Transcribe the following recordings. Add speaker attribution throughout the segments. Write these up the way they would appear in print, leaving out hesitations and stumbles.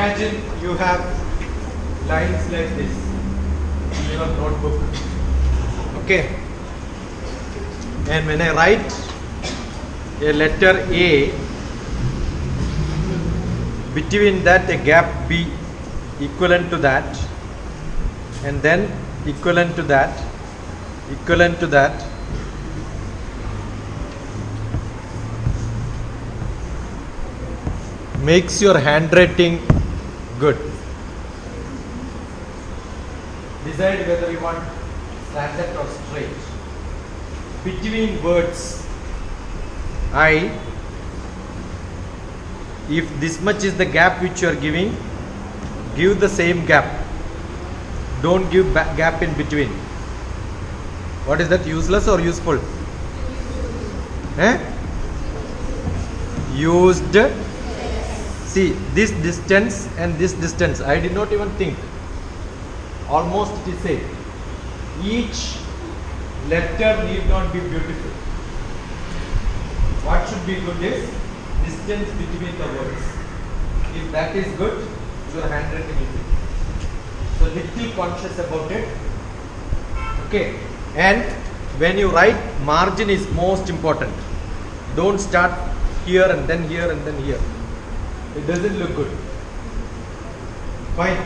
Speaker 1: Imagine you have lines like this in your notebook. Okay. And when I write a letter A, between that a gap B equivalent to that, and then equivalent to that, makes your handwriting good. Decide whether you want slanted or straight. Between words, if this much is the gap which you are giving, give the same gap. Don't give gap in between. What is that? Useless or useful? Used. See, this distance and this distance, I did not even think. Almost it is same. Each letter need not be beautiful. What should be good is distance between the words. If that is good, your handwriting is good. So little conscious about it. Okay. And when you write, margin is most important. Don't start here and then here and then here. It doesn't look good. Fine.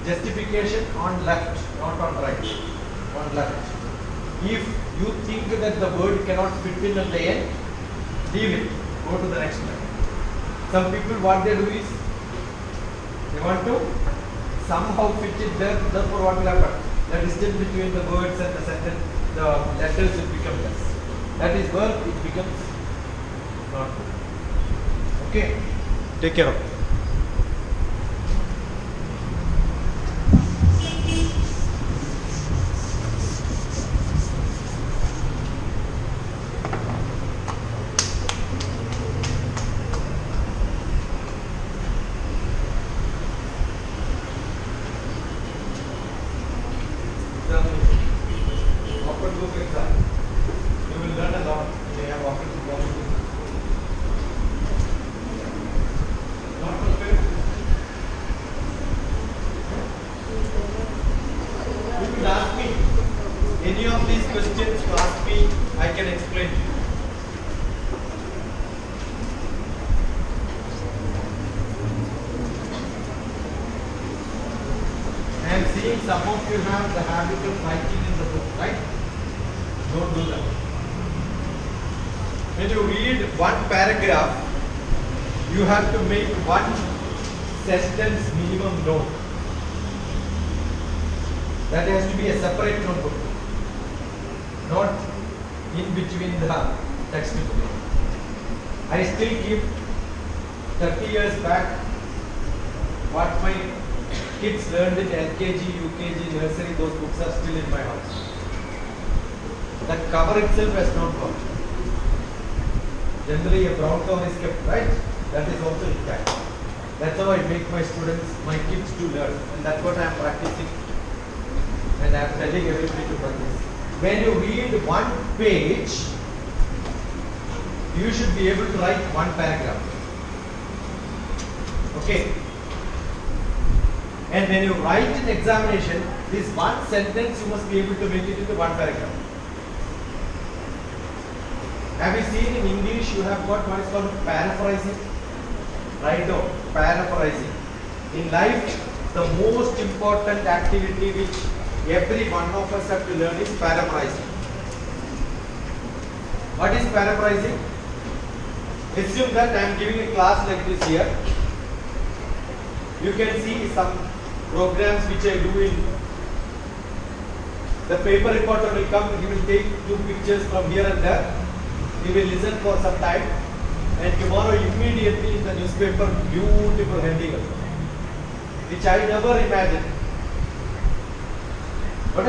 Speaker 1: Justification on left, not on right. On left. If you think that the word cannot fit in at the end, leave it. Go to the next line. Some people, what they do is, they want to somehow fit it there. Therefore, what will happen? The distance between the words and the sentence, the letters will become less. That is where it becomes not good. Okay? Take care of it. Any of these questions you ask me, I can explain to you. I am seeing some of you have the habit of writing in the book, right? Don't do that. When you read one paragraph, you have to make one sentence minimum note. That has to be a separate notebook. Not in between the textbook. I still keep 30 years back what my kids learned in LKG, UKG, nursery. Those books are still in my house. The cover itself has not gone. Generally a brown cover is kept, right? That is also intact. That's how I make my students, my kids to learn. And that's what I am practicing. And I am telling everybody to practice. When you read one page, you should be able to write one paragraph. Okay. And when you write in examination, this one sentence you must be able to make it into one paragraph. Have you seen in English you have got what is called paraphrasing? Right now, paraphrasing. In life, the most important activity which every one of us have to learn is paraphrasing. What is paraphrasing? Assume that I am giving a class like this here. You can see some programs which I do in the paper reporter will come, he will take 2 pictures from here and there. He will listen for some time and tomorrow immediately in the newspaper, beautiful heading, which I never imagined. But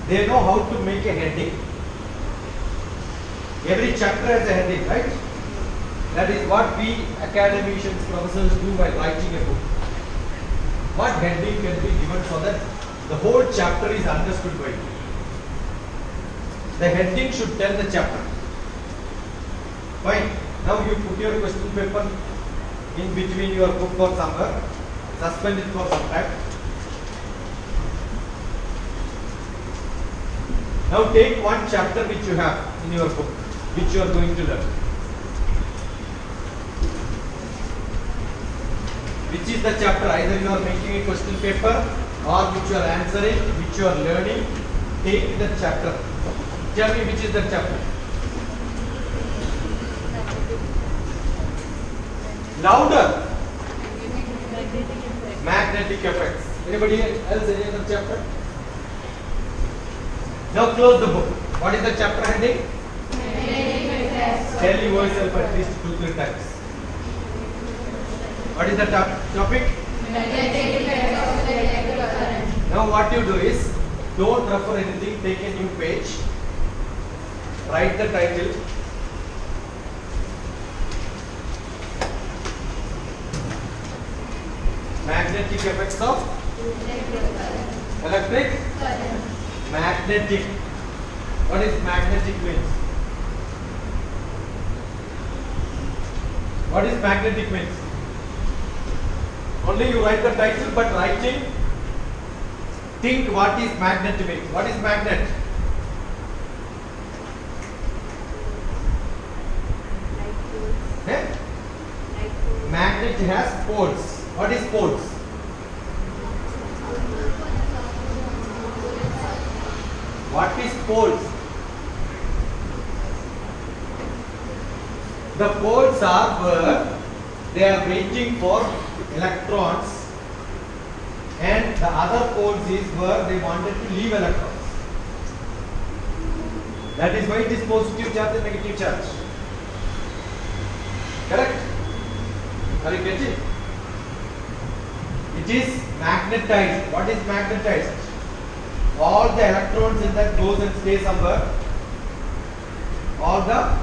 Speaker 1: they know how to make a heading. Every chapter has a heading, right? That is what we academicians, professors do while writing a book. What heading can be given so that the whole chapter is understood by you? The heading should tell the chapter. Fine. Now you put your question paper in between your book or somewhere. Suspend it for some time. Now take one chapter which you have in your book, which you are going to learn. Which is the chapter? Either you are making a question paper or which you are answering, which you are learning. Take the chapter. Tell me which is the chapter. Louder. Magnetic effects. Anybody else? Any other chapter? Now close the book. What is the chapter heading? Tell yourself at least 2-3 times. What is the topic? Now what you do is, don't refer anything, take a new page, write the title. Magnetic effects of electric? Magnetic. What is magnetic means? What is magnetic means? Only you write the title, but writing, think what is magnet means. What is magnet? Magnet has poles. What is poles? What is poles? The poles are where they are waiting for electrons, and the other poles is where they wanted to leave electrons. That is why it is positive charge and negative charge. Correct? Are you getting? It is magnetized. What is magnetized? All the electrons in that goes and stay somewhere. All the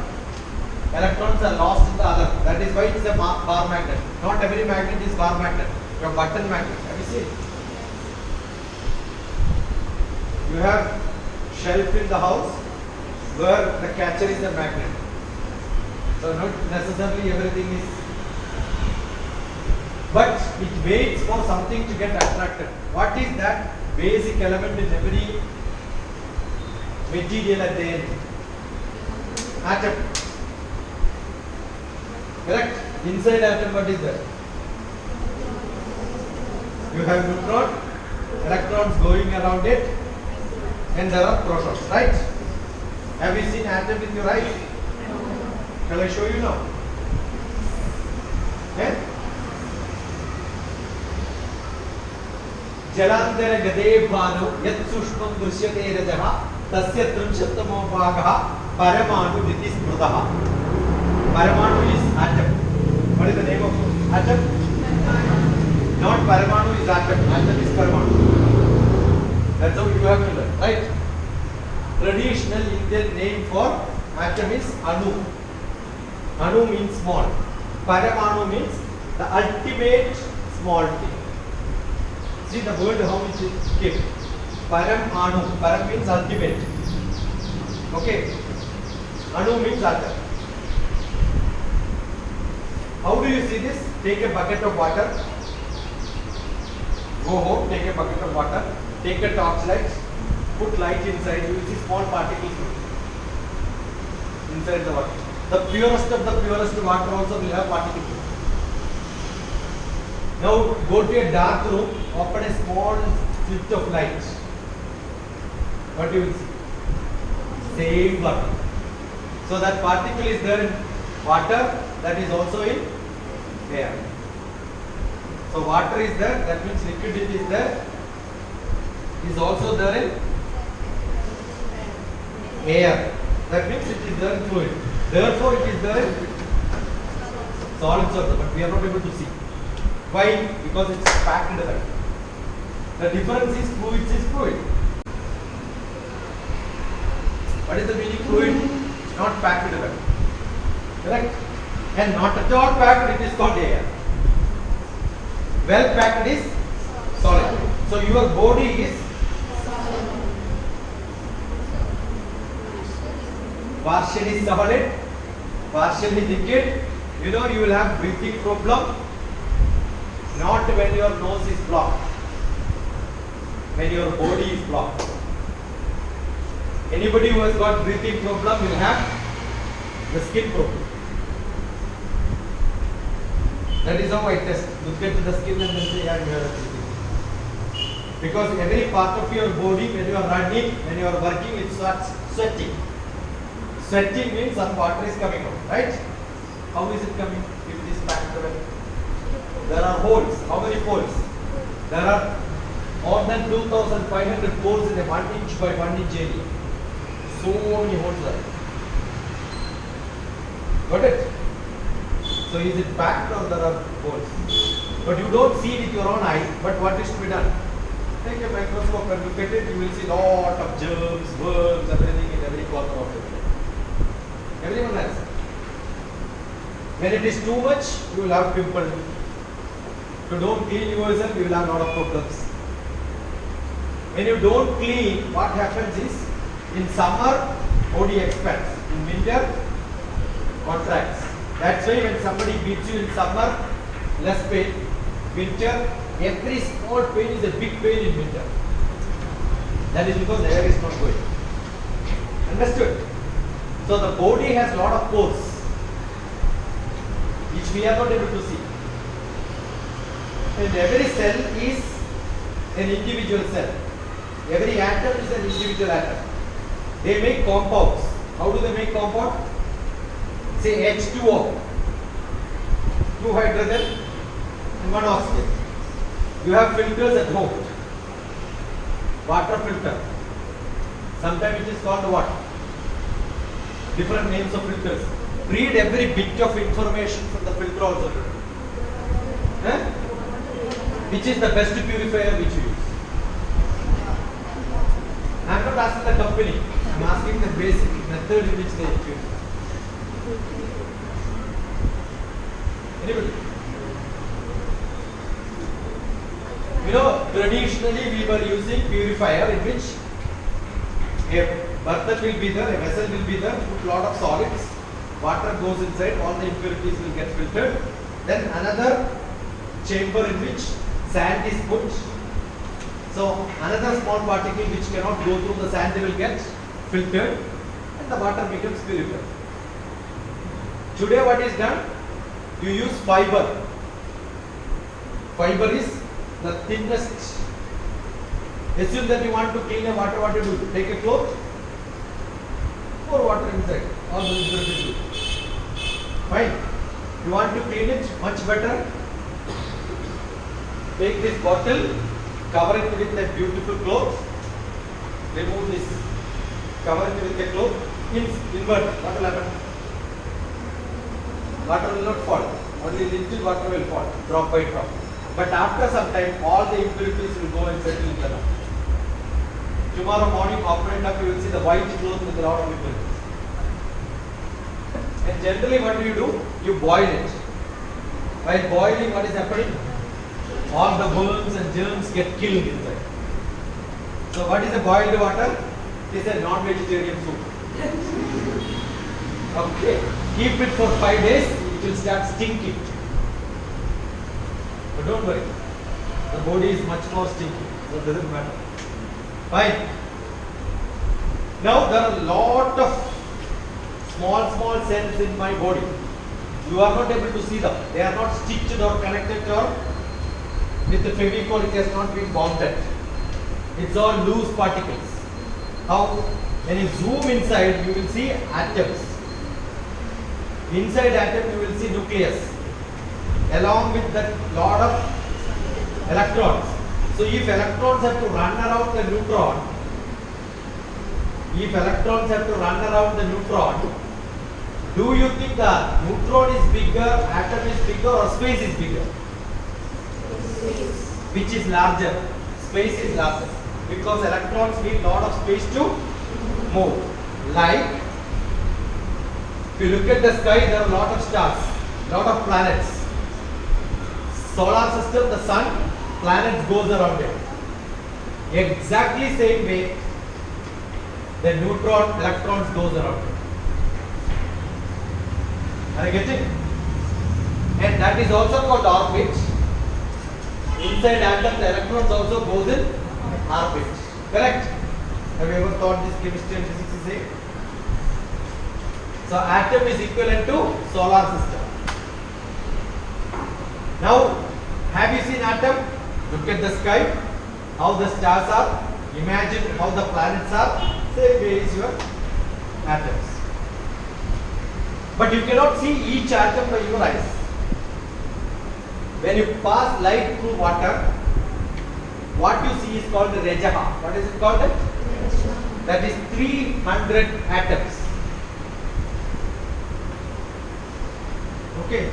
Speaker 1: electrons are lost in the other. That is why it is a bar magnet. Not every magnet is bar magnet. Your button magnet. Have you seen? You have shelf in the house where the catcher is a magnet. So not necessarily everything is, but it waits for something to get attracted. What is that basic element in every material at the end? Atom. Correct? Inside atom, what is that? You have neutron, electrons going around it, and there are protons, right? Have you seen atom in your eyes? Shall I show you now? Yeah? जलांतर गदे Bhanu यत् सूक्ष्मं दृश्यते रजः तस्य त्रिंशत्तमो भागः परमाणु इति स्मृतः. Paramanu is atom. What is the name of atom? Not Paramanu is atom. Atom is Paramanu. That's how you have to learn, right? Traditional Indian name for atom is Anu. Anu means small. Paramanu means the ultimate small thing. See the word how it came. Paramanu. Param means ultimate. Okay. Anu means atom. How do you see this? Take a bucket of water. Go home, take a bucket of water. Take a torchlight. Put light inside. You will see small particles inside the water. The purest of the purest water also will have particles. Now go to a dark room. Open a small slit of light. What you will see? Same water. So that particle is there in water. That is also in air. So water is there, that means liquidity is there, is also there in air. That means it is there in fluid. Therefore it is there in solids also, but we are not able to see. Why? Because it is packed there. The difference is fluids is fluid. What is the meaning fluid? Not packed there. Correct? And not at all packed, it is called air. Well packed is solid. So your body is partially solid, partially liquid. You know you will have breathing problem. not when your nose is blocked, when your body is blocked. Anybody who has got breathing problem will have the skin problem. That is how I test. Look at the skin and then say, yeah, you have a breathing. Because every part of your body, when you are running, when you are working, it starts sweating. Sweating means some water is coming out, right? How is it coming? If it is packed away. There are holes. How many holes? There are more than 2,500 holes in a 1 inch by 1 inch area. So many holes are there. Got it? So is it packed or there are holes? But you don't see with your own eyes, but what is to be done? Take a microscope and look at it, you will see lot of germs, worms, everything in every corner of it. Everyone has. When it is too much, you will have pimple. If you don't clean yourself, you will have lot of problems. When you don't clean, what happens is, in summer, body expands. In winter, contracts. That's why when somebody beats you in summer, less pain. Winter, every small pain is a big pain in winter. That is because the air is not going. Understood? So the body has a lot of pores, which we are not able to see. And every cell is an individual cell. Every atom is an individual atom. They make compounds. How do they make compound? Say H2O, 2 hydrogen and 1 oxygen. You have filters at home. Water filter. Sometimes it is called what? Different names of filters. Read every bit of information from the filter also. Which is the best purifier which you use? I am not asking the company. I am asking the basic method in which they purify. Anybody? You know, traditionally we were using purifier in which a burden will be there, a vessel will be there, put lot of solids, water goes inside, all the impurities will get filtered. Then another chamber in which sand is put. So another small particle which cannot go through the sand will get filtered and the water becomes purified. Today what is done? You use fiber. Fiber is the thinnest. Assume that you want to clean a water, what do you do? Take a cloth, pour water inside, all the impurities. Fine. You want to clean it much better? Take this bottle, cover it with a beautiful cloth, remove this, cover it with a cloth, invert, what will happen? Water will not fall, only little water will fall, drop by drop. But after some time, all the impurities will go and settle in the ground. Tomorrow morning, open it up, you will see the white cloth with a lot of impurities. And generally, what do? You boil it. While boiling, what is happening? All the worms and germs get killed inside. So, what is a boiled water? It is a non-vegetarian soup. Okay. Keep it for 5 days, it will start stinking. But don't worry, the body is much more stinky, so it doesn't matter. Fine. Now there are a lot of small cells in my body. You are not able to see them. They are not stitched or connected or with the Fevicol, it has not been bonded. It's all loose particles. How? When you zoom inside, you will see atoms. Inside atom, you will see nucleus. Along with that lot of electrons. So if electrons have to run around the neutron, do you think the neutron is bigger, atom is bigger or space is bigger? Which is larger? Space is larger. Because electrons need lot of space to move. Like, if you look at the sky, there are a lot of stars, lot of planets. Solar system, the sun, planets goes around it. Exactly same way, the neutron, electrons goes around it. Are you getting? And that is also called orbit. inside atom the electrons also goes in orbit. Correct? Have you ever thought this chemistry and physics is same? So atom is equivalent to solar system. Now, have you seen atom? Look at the sky, how the stars are. Imagine how the planets are. Same way is your atoms. But you cannot see each atom by your eyes. When you pass light through water, what you see is called the Rajaha. What is it called? That is 300 atoms. Okay.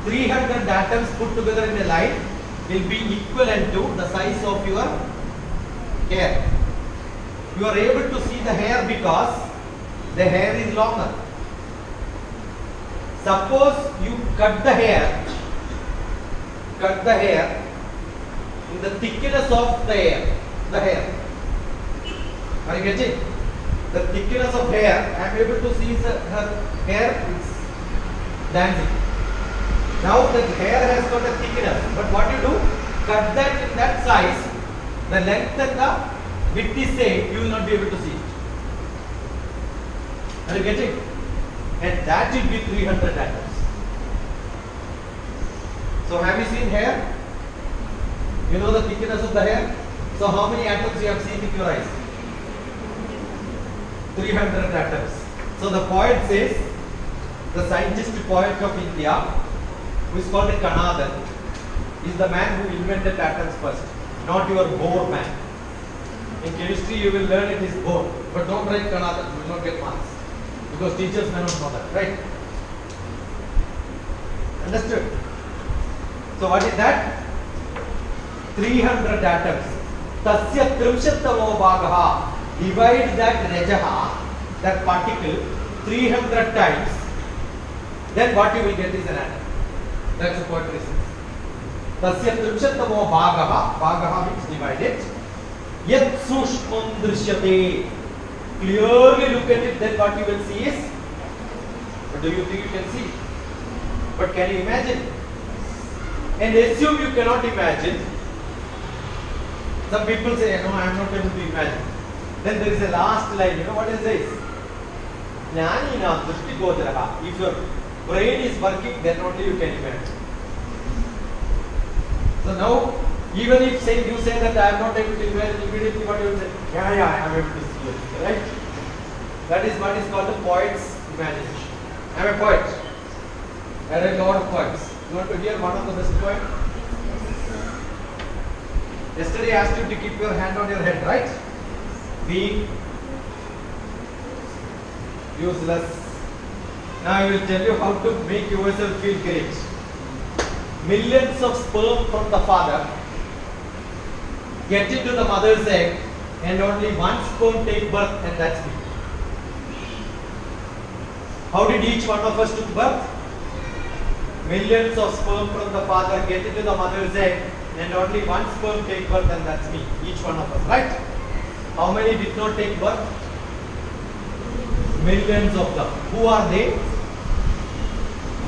Speaker 1: 300 atoms put together in a line will be equivalent to the size of your hair. You are able to see the hair because the hair is longer. Suppose you cut the hair in the thickness of the hair. Are you getting? The thickness of hair, I am able to see her hair is dancing. Now the hair has got a thickness, but what you do? Cut that in that size, the length and the width is same, you will not be able to see it. Are you getting? And that will be 300 atoms. So have you seen hair? You know the thickness of the hair? So how many atoms you have seen with your eyes? 300 atoms. So the poet says, the scientist poet of India, who is called Kanadhan, is the man who invented atoms first, not your Bohr man. In chemistry you will learn it is Bohr, but don't write Kanadhan, you will not get marks. Because teachers may not know that, right? Understood? So what is that? 300 atoms. Tasya trimshattamo bhagaha. Divide that rajaha, that particle, 300 times. Then what you will get is an atom. That's the poetry says. Tasya trimshattamo bhagaha. Bhagaha means divided. Yat sushmam drishyate. Clearly look at it, then what you will see is, what do you think you can see? But can you imagine? And assume you cannot imagine. Some people say, no, I am not able to imagine. Then there is a last line, you know what is this? Jnanina drishti godaraha. If your brain is working, then only you can imagine. So now, even if you say that I am not able to imagine, immediately what you will say? Yeah, I am able to see it. Right? That is what is called the poet's imagination. I am a poet. I read a lot of poems. You want to hear one of the best poems? Yesterday I asked you to keep your hand on your head, right? Being useless. Now I will tell you how to make yourself feel great. Millions of sperm from the father get into the mother's egg and only one sperm take birth, and that's me. How did each one of us took birth? Millions of sperm from the father get into the mother's egg and only one sperm take birth, and that's me. Each one of us, right? How many did not take birth? Millions of them. Who are they?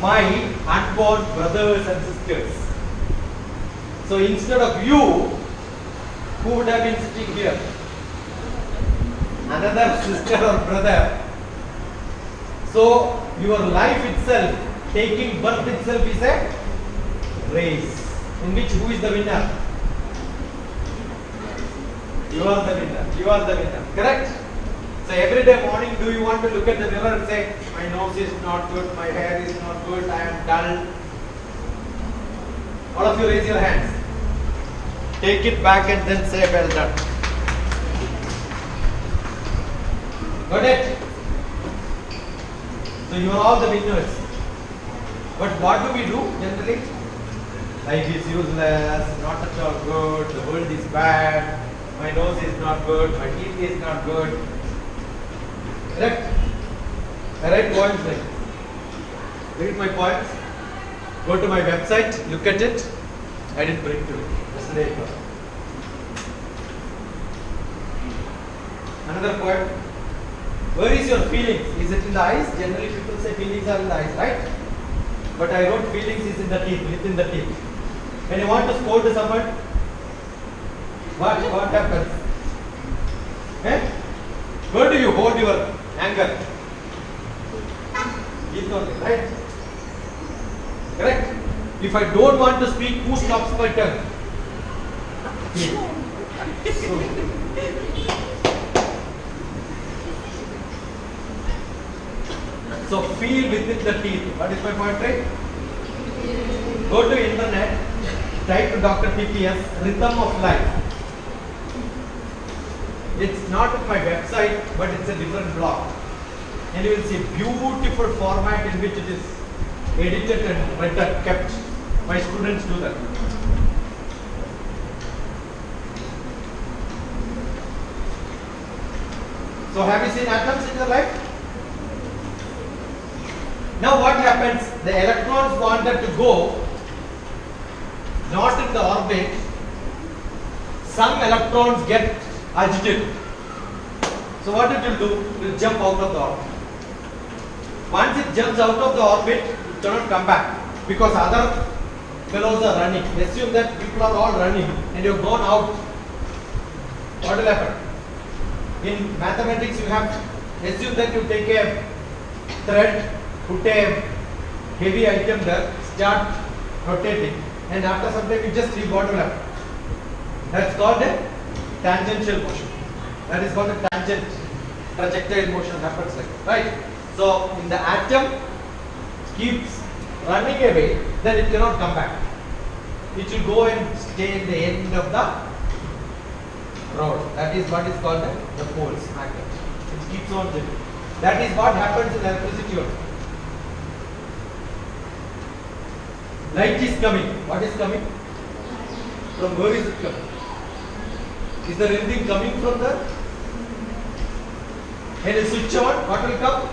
Speaker 1: My unborn brothers and sisters. So instead of you, who would have been sitting here? Another sister or brother. So your life itself, taking birth itself is a race. In which who is the winner? You are the winner. You are the winner. Correct? So every day morning, do you want to look at the mirror and say, my nose is not good, my hair is not good, I am dull? All of you raise your hands. Take it back and then say, well done. Got it? So you are all the winners. But what do we do generally? Life is useless, not at all good, the world is bad, my nose is not good, my teeth is not good. Correct? I write poems like this. Read my poems, go to my website, look at it. I didn't bring to it. Yesterday it was. Another poem. Where is your feelings? Is it in the eyes? Generally people say feelings are in the eyes, right? But I wrote feelings is in the teeth, within the teeth. When you want to scold someone, what happens? Where do you hold your anger? Is only, right? Correct? If I don't want to speak, who stops my tongue? So feel within the teeth. What is my point, right? Go to internet, type DrTPS, Rhythm of Life. It's not my website, but it's a different blog. And you will see beautiful format in which it is edited and written, kept. My students do that. So have you seen atoms in your life? Now what happens? The electrons wanted to go not in the orbit. Some electrons get agitated. So what it will do? It will jump out of the orbit. Once it jumps out of the orbit, it cannot come back because other fellows are running. Assume that people are all running and you have gone out. What will happen? In mathematics, you have assume that you take a thread, put a heavy item there, start rotating, and after some time you just leave. What will happen? That's called a tangential motion. That is called a tangent trajectory motion happens like that, right? So in the atom keeps running away, then it cannot come back. It will go and stay in the end of the road. That is what is called the poles magnet. It keeps on jumping. That is what happens in electricity also. Light is coming. What is coming? From where is it coming? Is there anything coming from there? When you switch on, what will come?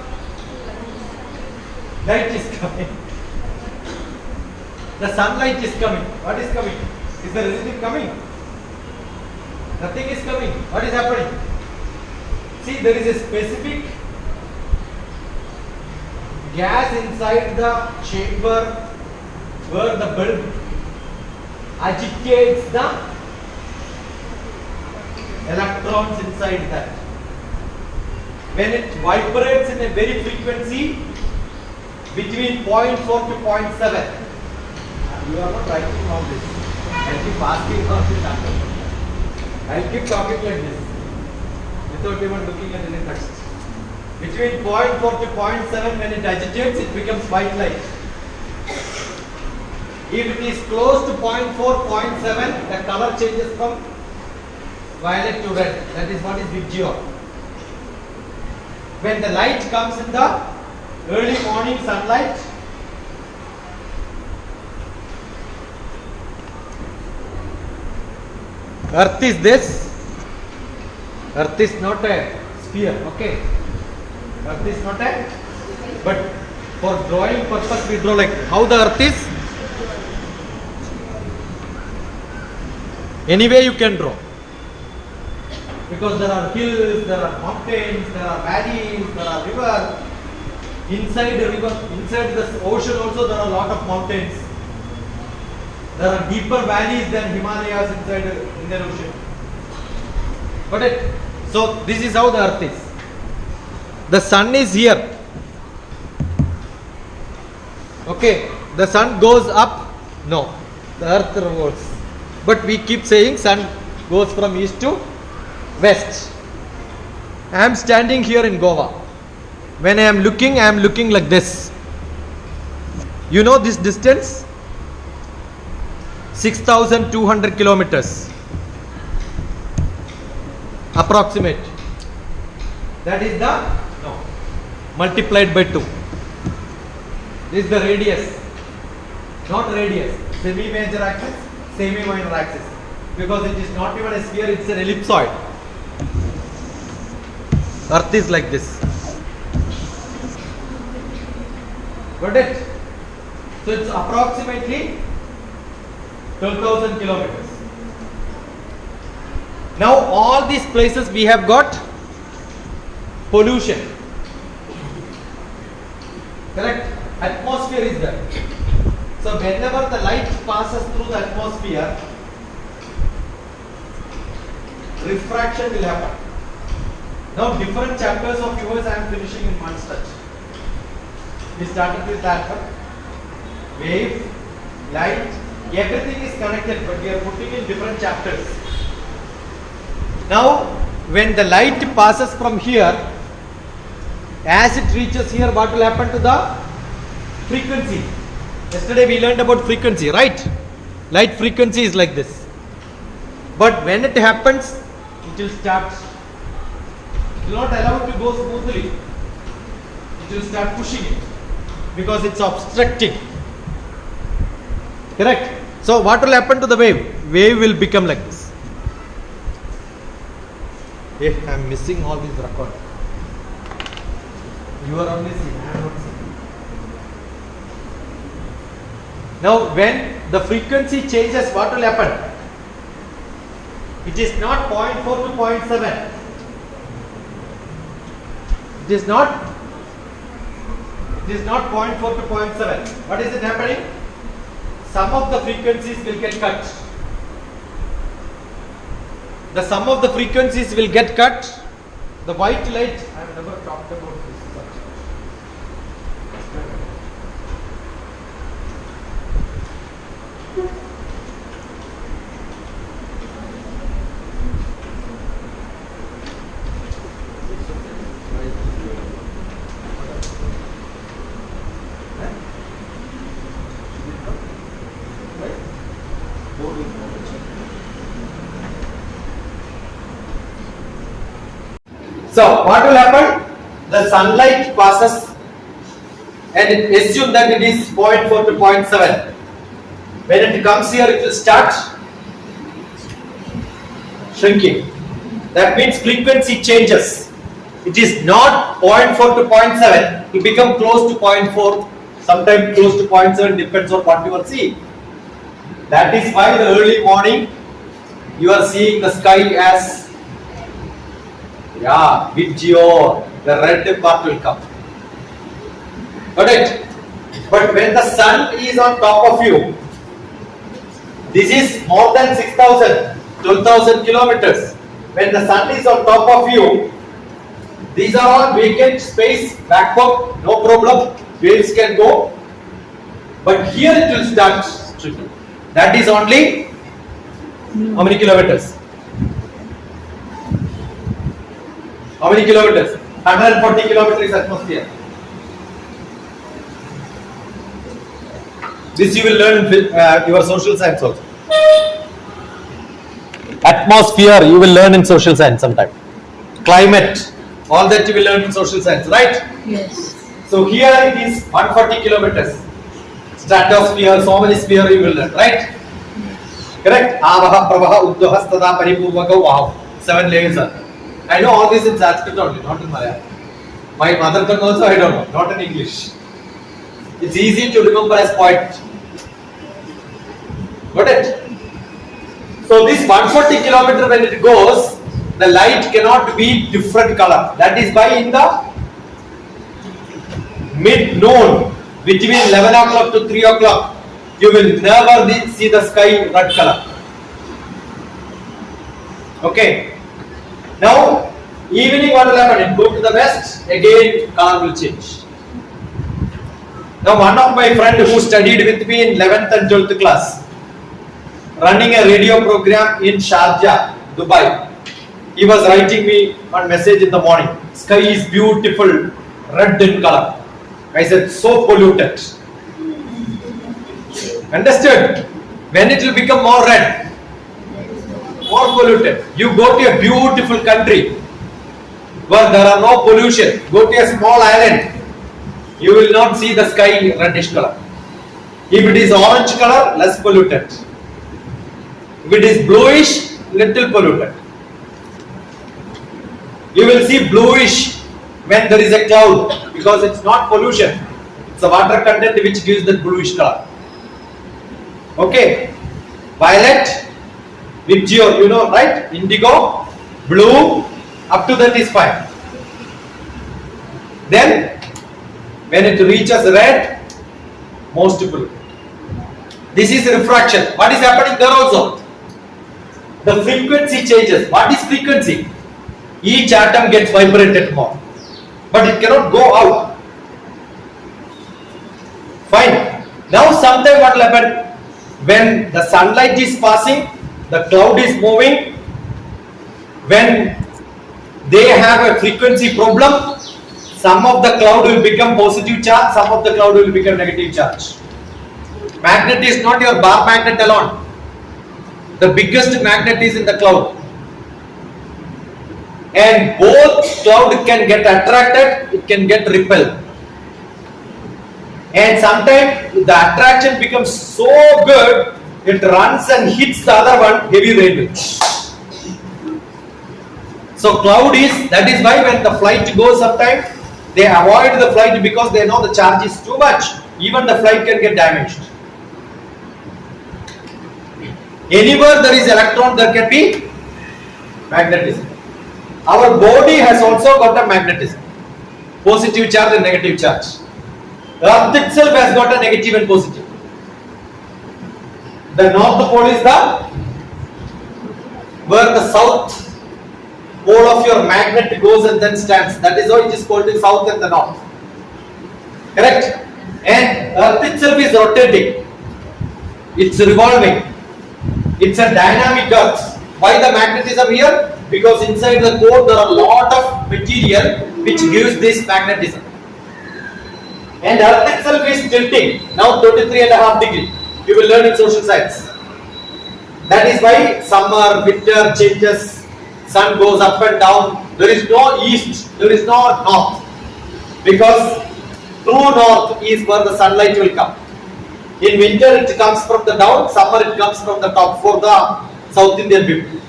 Speaker 1: Light is coming. The sunlight is coming. What is coming? Is there anything coming? Nothing is coming. What is happening? See, there is a specific gas inside the chamber where the bulb agitates the electrons inside that. When it vibrates in a very frequency between 0.4 to 0.7, you are not writing all this. I keep asking all this after. I'll keep talking like this without even looking at any text. Between 0.4 to 0.7, when it agitates, it becomes white light. If it is close to 0.4, 0.7, the color changes from violet to red. That is what is Vigion. When the light comes in the early morning sunlight, Earth is this. Earth is not a sphere, okay? Earth is not a, but for drawing purpose we draw like how the Earth is. Any way you can draw. Because there are hills, there are mountains, there are valleys, there are rivers. Inside the river, inside the ocean also there are a lot of mountains. There are deeper valleys than Himalayas inside the Indian Ocean. Got it? So this is how the Earth is. The sun is here. Okay. The sun goes up. No. The Earth revolves. But we keep saying sun goes from east to west. I am standing here in Goa. When I am looking like this. You know this distance? 6,200 kilometers. Approximate. That is the multiplied by 2. This is the radius. Not radius. Semi-major axis, semi-minor axis. Because it is not even a sphere, it's an ellipsoid. Earth is like this. Got it? So it's approximately 12,000 kilometers. Now all these places we have got pollution. Correct? Atmosphere is there. So whenever the light passes through the atmosphere, refraction will happen. Now different chapters of yours I am finishing in one stretch. We started with that one. Wave, light, everything is connected, but we are putting in different chapters. Now when the light passes from here, as it reaches here, what will happen to the frequency? Yesterday we learned about frequency, right? Light frequency is like this. But when it happens, it will start. It will not allow it to go smoothly. It will start pushing it because it's obstructing. Correct? So what will happen to the wave? Wave will become like this. Hey, I am missing all these records. You are only seeing, I am not seeing. Now when the frequency changes, what will happen? It is not 0.4 to 0.7. It is not 0.4 to 0.7. What is it happening? Some of the frequencies will get cut. The sum of the frequencies will get cut. The white light, I have never talked about this subject. So what will happen? The sunlight passes and assume that it is 0.4 to 0.7. When it comes here, it will start shrinking. That means frequency changes. It is not 0.4 to 0.7. It will become close to 0.4, sometimes close to 0.7, depends on what you are seeing. That is why the early morning you are seeing the sky as with GOA, the red part will come. Got it? But when the sun is on top of you, this is more than 6,000, 12,000 kilometers. When the sun is on top of you, these are all vacant space, vacuum, no problem, waves can go. But here it will start stripping. That is only how many kilometers? How many kilometers? 140 kilometers atmosphere. This you will learn in your social science also. Atmosphere you will learn in social science sometime. Climate, all that you will learn in social science, right?
Speaker 2: Yes.
Speaker 1: So here it is 140 kilometers. Stratosphere, so many sphere you will learn, right? Correct? Avaha, Pravaha, Uddhaha, Stada, Paripurvaka, wow. 7 layers are. I know all this in Sanskrit only, not in Malayalam. My mother tongue also I don't know, not in English. It's easy to remember as point. Got it? So this 140 kilometer when it goes, the light cannot be different color. That is why in the mid-noon, between 11 o'clock to 3 o'clock, you will never see the sky red color. Okay. Now, evening what will happen? It goes to the west, again color will change. Now, one of my friend who studied with me in 11th and 12th class, running a radio program in Sharjah, Dubai, he was writing me one message in the morning. Sky is beautiful, red in color. I said, so polluted. Understood? When it will become more red? More polluted. You go to a beautiful country where there are no pollution. Go to a small island. You will not see the sky reddish color. If it is orange color, less polluted. If it is bluish, little polluted. You will see bluish when there is a cloud because it's not pollution. It's the water content which gives that bluish color. Okay. Violet. Vibgeo, you know, right? Indigo, blue, up to that is fine. Then, when it reaches red, most polluted.
Speaker 2: This is refraction. What is happening there also? The frequency changes. What is frequency? Each atom gets vibrated more, but it cannot go out. Fine. Now sometime what will happen? When the sunlight is passing, the cloud is moving. When they have a frequency problem, some of the cloud will become positive charge, some of the cloud will become negative charge. Magnet is not your bar magnet alone. The biggest magnet is in the cloud. And both cloud can get attracted, it can get repelled. And sometimes the attraction becomes so good, it runs and hits the other one, heavy rain. So cloud is, that is why when the flight goes sometimes, they avoid the flight because they know the charge is too much. Even the flight can get damaged. Anywhere there is electron, there can be magnetism. Our body has also got a magnetism. Positive charge and negative charge. Earth itself has got a negative and positive. The north pole is where the south pole of your magnet goes and then stands. That is why it is called the south and the north. Correct? And Earth itself is rotating. It's revolving. It's a dynamic Earth. Why the magnetism here? Because inside the core there are a lot of material which gives this magnetism. And Earth itself is tilting. Now 23.5 degree. You will learn in social science. That is why summer, winter changes. Sun goes up and down. There is no east. There is no north. Because true north is where the sunlight will come. In winter it comes from the down. Summer it comes from the top for the South Indian people.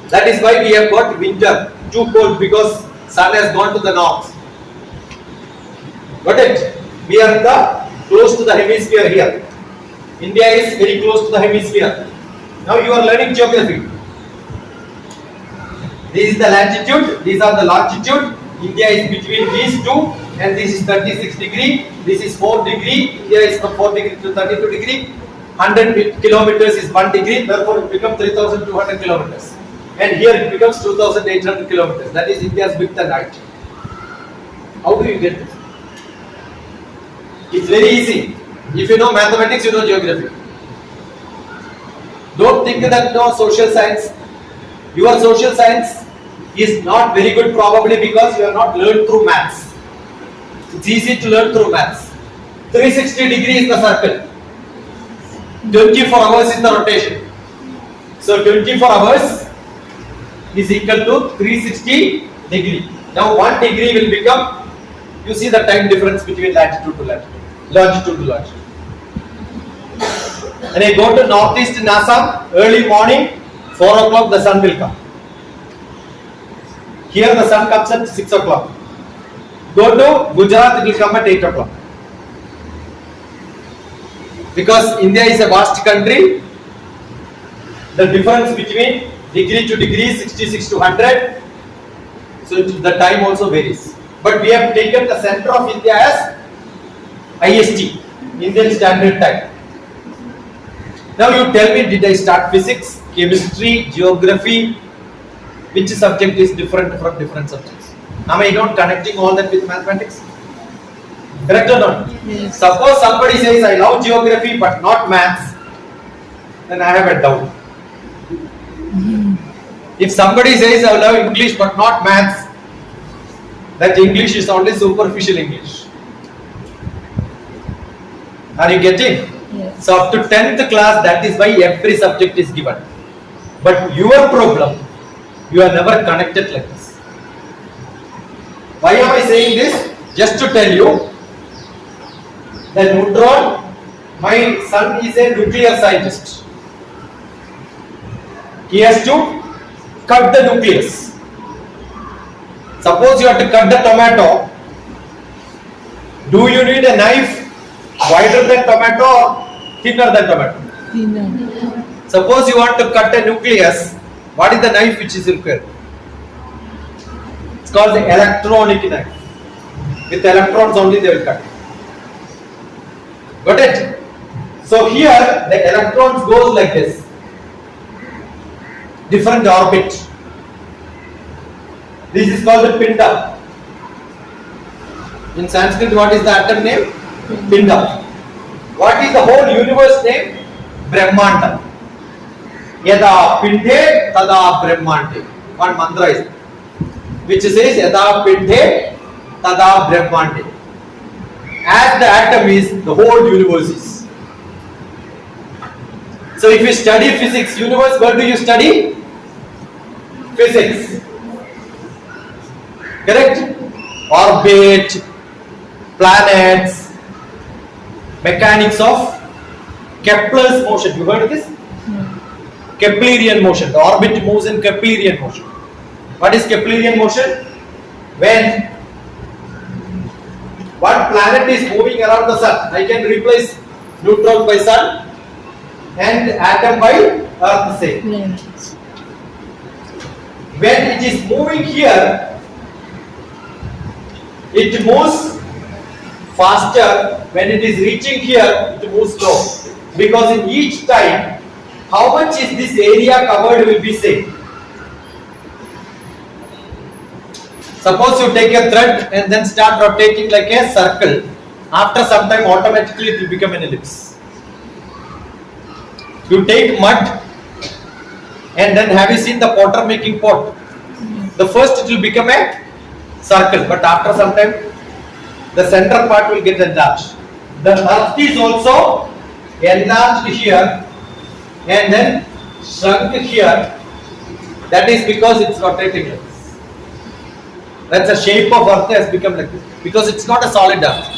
Speaker 2: That is why we have got winter too cold because sun has gone to the north. Got it? We are close to the hemisphere here. India is very close to the hemisphere. Now you are learning geography. This is the latitude, these are the longitude. India is between these two, and this is 36 degree, this is 4 degree. India is from 4 degree to 32 degree. 100 kilometers is 1 degree, therefore it becomes 3200 kilometers. And here it becomes 2800 kilometers. That is India's width and height. How do you get this? It's very easy. If you know mathematics, you know geography. Don't think that no social science. Your social science is not very good probably because you have not learned through maths. It's easy to learn through maths. 360 degree is the circle. 24 hours is the rotation. So 24 hours is equal to 360 degree. Now 1 degree will become, you see the time difference between latitude to latitude, longitude to longitude. When I go to northeast in Assam, early morning, 4 o'clock the sun will come. Here the sun comes at 6 o'clock. Go to Gujarat, it will come at 8 o'clock. Because India is a vast country, the difference between degree to degree is 66 to 100. So the time also varies. But we have taken the center of India as IST, Indian Standard Time. Now you tell me, did I start physics, chemistry, geography? Which subject is different from different subjects? Am I not connecting all that with mathematics? Correct or not?
Speaker 3: Yes.
Speaker 2: Suppose somebody says, I love geography but not maths, then I have a doubt. If somebody says, I love English but not maths, that English is only superficial English. Are you getting?
Speaker 3: Yes.
Speaker 2: So up to 10th class, that is why every subject is given. But your problem, you are never connected like this. Why am I saying this? Just to tell you, the neutron, my son is a nuclear scientist. He has to cut the nucleus. Suppose you have to cut the tomato. Do you need a knife wider than tomato or thinner than tomato?
Speaker 3: Thinner.
Speaker 2: Suppose you want to cut a nucleus, what is the knife which is required? It's called the electronic knife. With electrons only they will cut. Got it? So here the electrons goes like this, different orbit. This is called the pinda. In Sanskrit, what is the atom name? Pinda. What is the whole universe name? Brahmanda. Yada pinde tada brahmande. One mantra is which says yada pinde tada brahmande. As the atom is, the whole universe is. So if you study physics, universe, what do you study? Physics. Correct? Orbit, planets, mechanics of Kepler's motion. You heard of this? Keplerian motion. The orbit moves in Keplerian motion. What is Keplerian motion? When one planet is moving around the sun, I can replace neutron by sun and atom by earth, say. When it is moving here, it moves faster. When it is reaching here, it moves slow. Because in each time, how much is this area covered will be same. Suppose you take a thread and then start rotating like a circle. After some time, automatically it will become an ellipse. You take mud and then have you seen the potter making pot? The first it will become a circle, but after some time the center part will get enlarged. The earth is also enlarged here and then shrunk here. That is because it's rotating like this. That's the shape of earth has become like this because it's not a solid earth.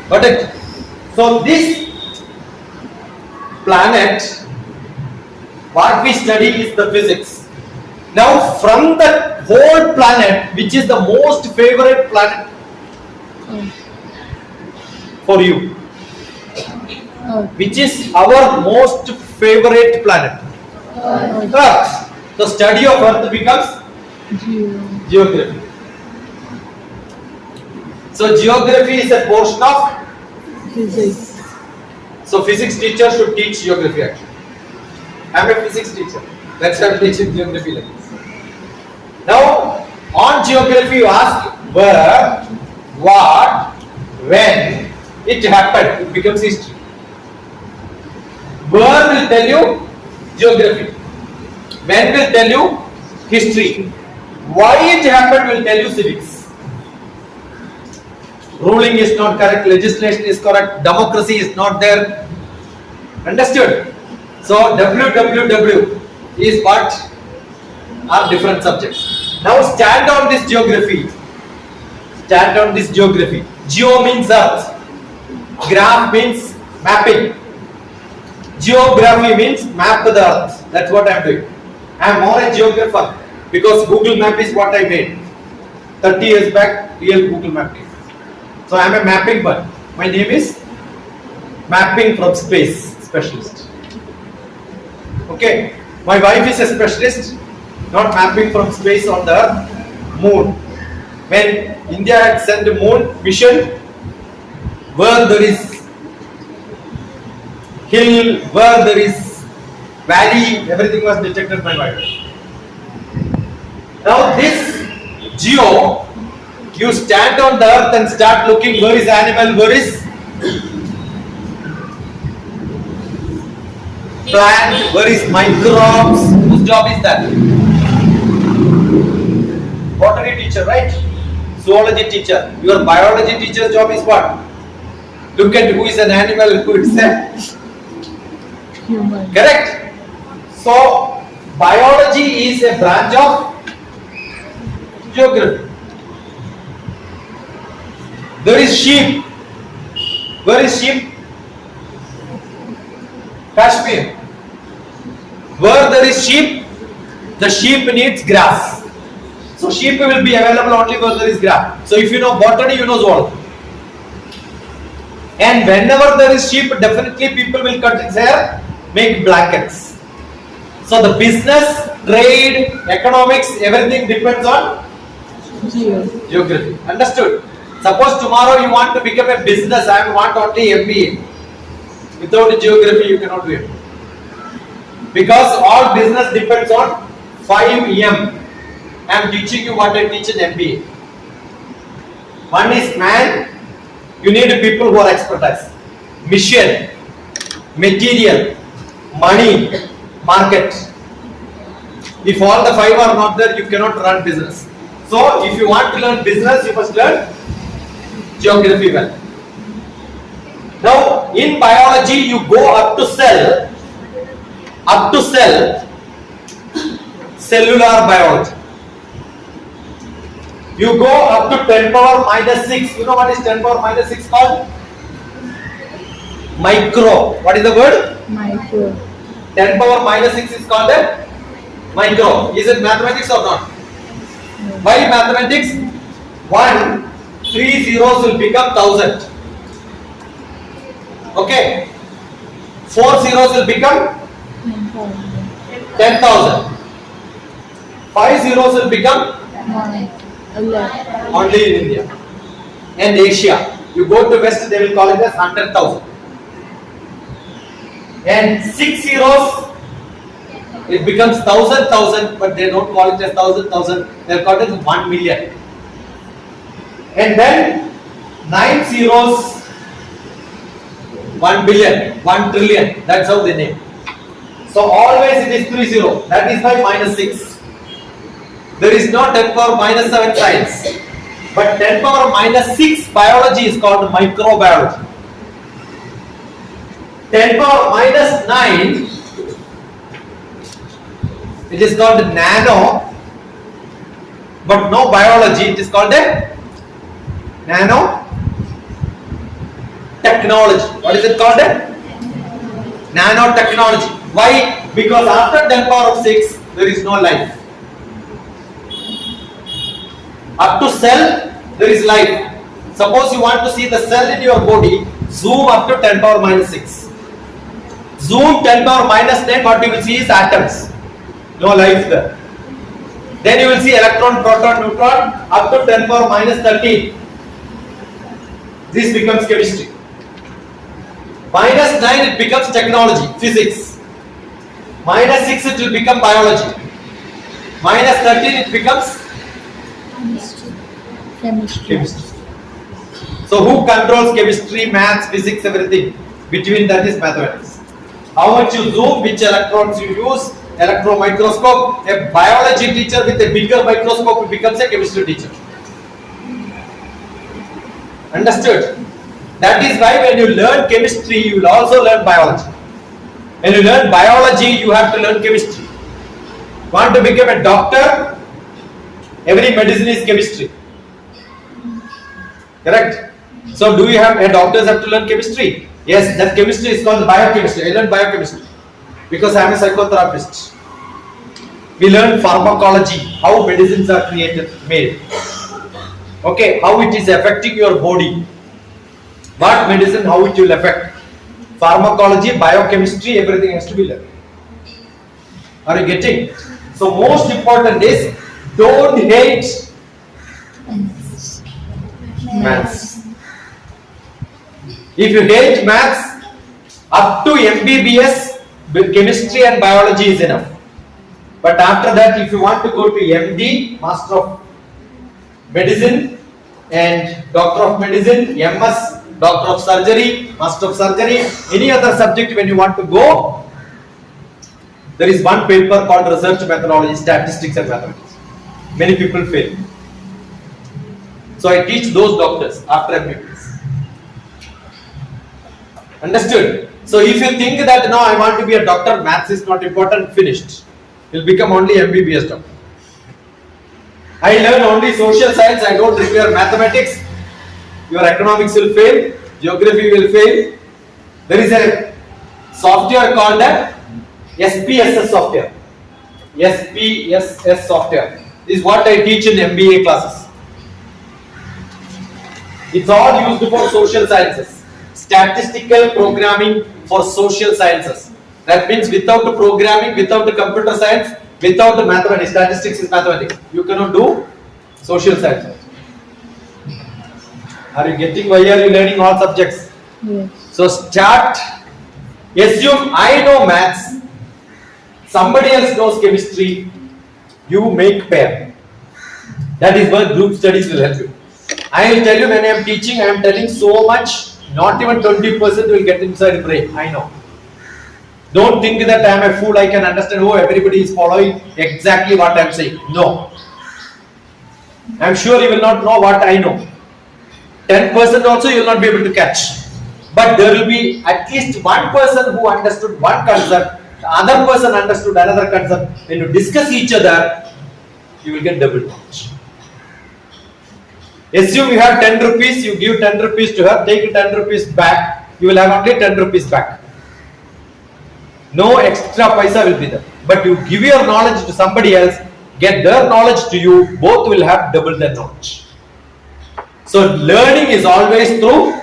Speaker 2: Got it? So this planet, what we study is the physics. Now from the whole planet, which is the most favorite planet for you? Which is our most favorite planet? Earth. The study of Earth becomes geography. So geography is a portion of
Speaker 3: Physics.
Speaker 2: So physics teacher should teach geography actually. I am a physics teacher. That's why I am teaching geography like this. Now on geography you ask where, what, when it happened. It becomes history. Where will tell you geography. When will tell you history. Why it happened will tell you civics. Ruling is not correct, legislation is correct, democracy is not there. Understood? So WWW is what are different subjects. Now stand on this geography. Stand on this geography. Geo means earth. Graph means mapping. Geography means map the earth. That's what I am doing. I am more a geographer because Google Map is what I made 30 years back. Real Google Map. So I am a mapping bird. My name is Mapping from Space Specialist. Okay. My wife is a specialist, not mapping from space on the earth, moon. When India had sent a moon mission, where there is hill, where there is valley, everything was detected by my wife. Now this geo, you stand on the earth and start looking where is animal, where is plant, where is microbes. Whose job is that? Botany teacher, right? Zoology teacher. Your biology teacher's job is what? Look at who is an animal, who is a
Speaker 3: Human.
Speaker 2: correct? So biology is a branch of geography. There is sheep. Where is sheep? Kashmir. Where there is sheep, the sheep needs grass. So sheep will be available only where there is grass. So if you know botany, you know zoology. And whenever there is sheep, definitely people will cut its hair, make blankets. So the business, trade, economics, everything depends on geography. Understood? Suppose tomorrow you want to become a business and want only MBA. Without geography, you cannot do it. Because all business depends on 5M. I am teaching you what I teach in MBA. One is man, you need people who are expertise. Mission, material, money, market. If all the 5 are not there, you cannot run business. So, if you want to learn business, you must learn geography well. Now, in biology, you go up to cell, cellular biology. You go up to 10 power minus 6. You know what is 10 power minus 6 called? Micro. What is the word?
Speaker 3: Micro.
Speaker 2: 10 power minus 6 is called a micro. Is it mathematics or not? Why mathematics? 1, 3 zeros will become 1000. Okay. 4 zeros will become 10,000. 5 zeros will become only in India and Asia. You go to West, they will call it as 100,000. And 6 zeros, it becomes 1,000, but they don't call it as 1,000. They call it as 1 million. And then 9 zeros, 1 billion, 1 trillion. That's how they name. So always it is 30. That is why minus 6. There is no 10 power minus 7 science. But 10 power minus 6 biology is called microbiology. 10 power minus 9, it is called nano. But no biology, it is called a nano technology. What is it called? Nanotechnology. Why? Because after 10 power of 6, there is no life. Up to cell, there is life. Suppose you want to see the cell in your body, zoom up to 10 power minus 6. Zoom 10 power minus 9, what you will see is atoms. No life there. Then you will see electron, proton, neutron, up to 10 power minus 13. This becomes chemistry. Minus 9, it becomes technology, physics. Minus 6, it will become biology. Minus 13, it becomes chemistry. So who controls chemistry, maths, physics, everything? Between that is mathematics. How much you zoom, which electrons you use, electron microscope. A biology teacher with a bigger microscope becomes a chemistry teacher. Understood? That is why when you learn chemistry, you will also learn biology. When you learn biology, you have to learn chemistry. Want to become a doctor? Every medicine is chemistry. Correct? So do you have doctors have to learn chemistry? Yes, that chemistry is called biochemistry. I learned biochemistry because I am a psychotherapist. We learn pharmacology, how medicines are made. Okay, how it is affecting your body. What medicine, how it will affect. Pharmacology, biochemistry, everything has to be learned. Are you getting? So most important is don't hate maths. If you hate maths, up to MBBS, chemistry and biology is enough. But after that, if you want to go to MD, Master of Medicine, and Doctor of Medicine, MS, Doctor of Surgery, Master of Surgery, any other subject when you want to go, there is one paper called Research Methodology, Statistics and Mathematics. Many people fail. So I teach those doctors after MBBS. Understood? So if you think that no, I want to be a doctor, maths is not important, finished. You'll become only MBBS doctor. I learn only social science, I don't require mathematics. Your economics will fail, geography will fail. There is a software called the SPSS software. SPSS software is what I teach in MBA classes. It's all used for social sciences. Statistical programming for social sciences. That means without programming, without computer science, without mathematics, statistics is mathematics. You cannot do social sciences. Are you getting why are you learning all subjects?
Speaker 3: Yes.
Speaker 2: So start Assume I know maths, somebody else knows chemistry, you make pair. That is where group studies will help you. I will tell you when I am teaching, I am telling so much, not even 20% will get inside the brain. I know. Don't think that I am a fool, I can understand, oh, everybody is following exactly what I am saying. No. I am sure you will not know what I know. 10% also you will not be able to catch. But there will be at least one person who understood one concept, the other person understood another concept. When you discuss each other, you will get double knowledge. Assume you have 10 rupees, you give 10 rupees to her, take 10 rupees back, you will have only 10 rupees back. No extra paisa will be there. But you give your knowledge to somebody else, get their knowledge to you, both will have double their knowledge. So learning is always through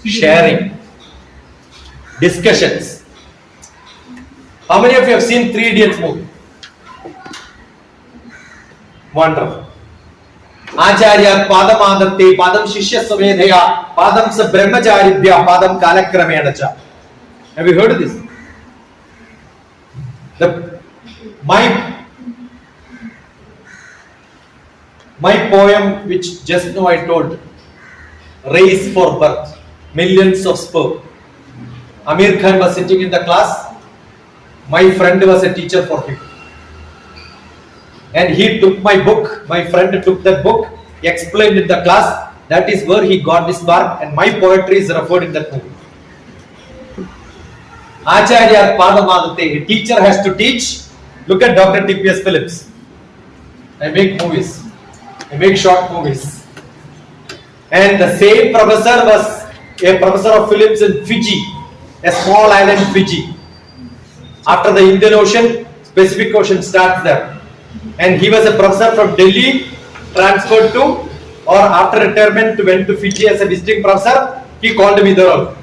Speaker 2: sharing, discussions. How many of you have seen 3 Idiots movie? Wonderful. Acharya padam adante padam shishya samedhaya padam sa brahmacharibhya padam kalakramena cha. Have you heard of this? My poem, which just now I told, Race for Birth, Millions of Sperm. Amir Khan was sitting in the class. My friend was a teacher for him. And he took my book, my friend took that book, explained in the class. That is where he got this mark, and my poetry is referred in that movie. Acharya Padamadate, a teacher has to teach. Look at DrTPS films. I make movies. I make short movies. And the same professor was a professor of films in Fiji, a small island Fiji. After the Indian Ocean, Pacific Ocean starts there. And he was a professor from Delhi, transferred to, or after retirement went to Fiji as a visiting professor. He called me there.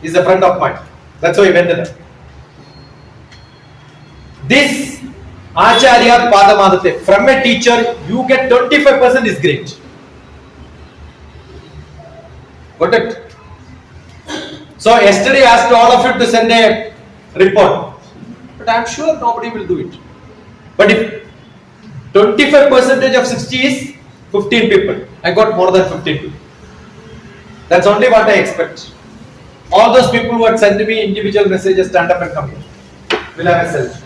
Speaker 2: He's a friend of mine. That's why he went there. This Acharya Padamadate, from a teacher, you get 25% is great. Got it? So yesterday I asked all of you to send a report. But I am sure nobody will do it. But if 25% of 60 is 15 people, I got more than 15 people. That's only what I expect. All those people who had sent me individual messages, stand up and come here. We'll have a selfie.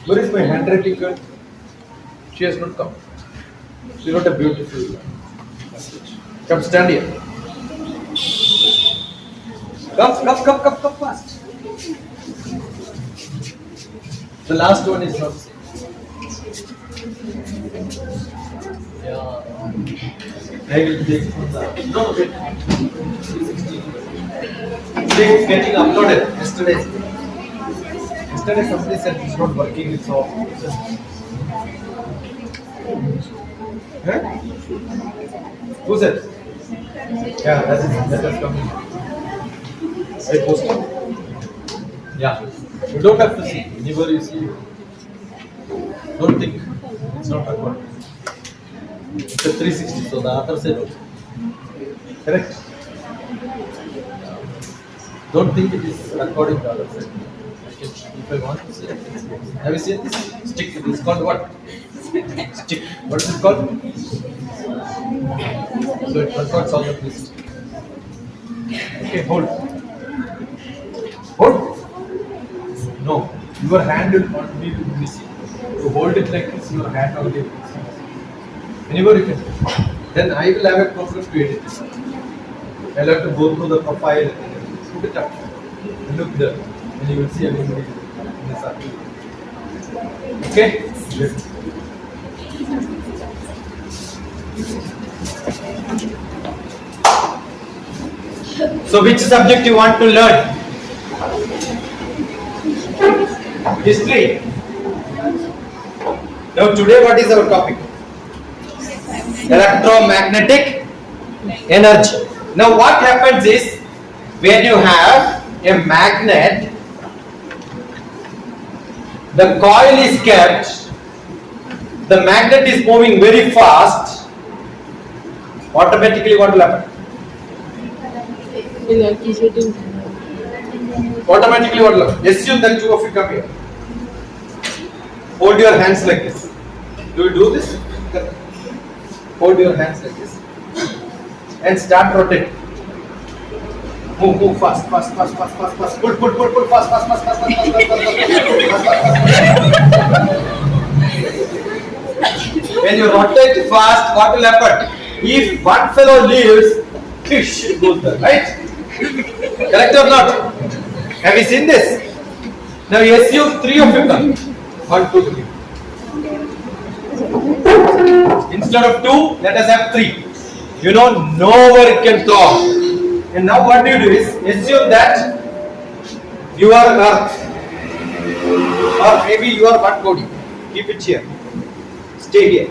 Speaker 2: Where is my handwriting girl? She has not come. She wrote a beautiful message. Come, stand here. Come fast. The last one is not safe. Yeah. I will take from the. No, wait. It's getting uploaded yesterday. Yesterday somebody said it's not working, it's off. Huh? Who said? Yeah, that is coming. I posted. Yeah. You don't have to see. Whenever you see, don't think it's not recorded. It's a 360, so the author said okay. Correct? Don't think it is recording the other side. If I want to see, I can see it. Have you seen this? Stick. It is called what? Stick. What is it called? So it records all the list. Okay, hold. Hold. No, your hand will not be missing. To hold it like this, your hand only will be missing. Anywhere you can. Then I will have a program to edit it. I'll have to go through the profile and put it up. And look there. And you will see everybody in this article. Okay? Yes. So which subject you want to learn? History. Now today what is our topic? Electromagnetic energy. Now what happens is, when you have a magnet, the coil is kept the magnet is moving very fast, automatically what will happen?
Speaker 3: Electricity.
Speaker 2: Automatically what will happen? Assume that two of you come here. Hold your hands like this. Do you do this? Hold your hands like this and start rotating. Move fast. Pull, fast. When you rotate fast, what will happen? If one fellow leaves, fish goes there, right? Correct or not? Have you seen this? Now you assume three of you come. 1, 2, 3. Instead of 2, let us have 3. You know, nowhere can talk. And now what you do is assume that you are Earth, or maybe you are one body. Keep it here. Stay here.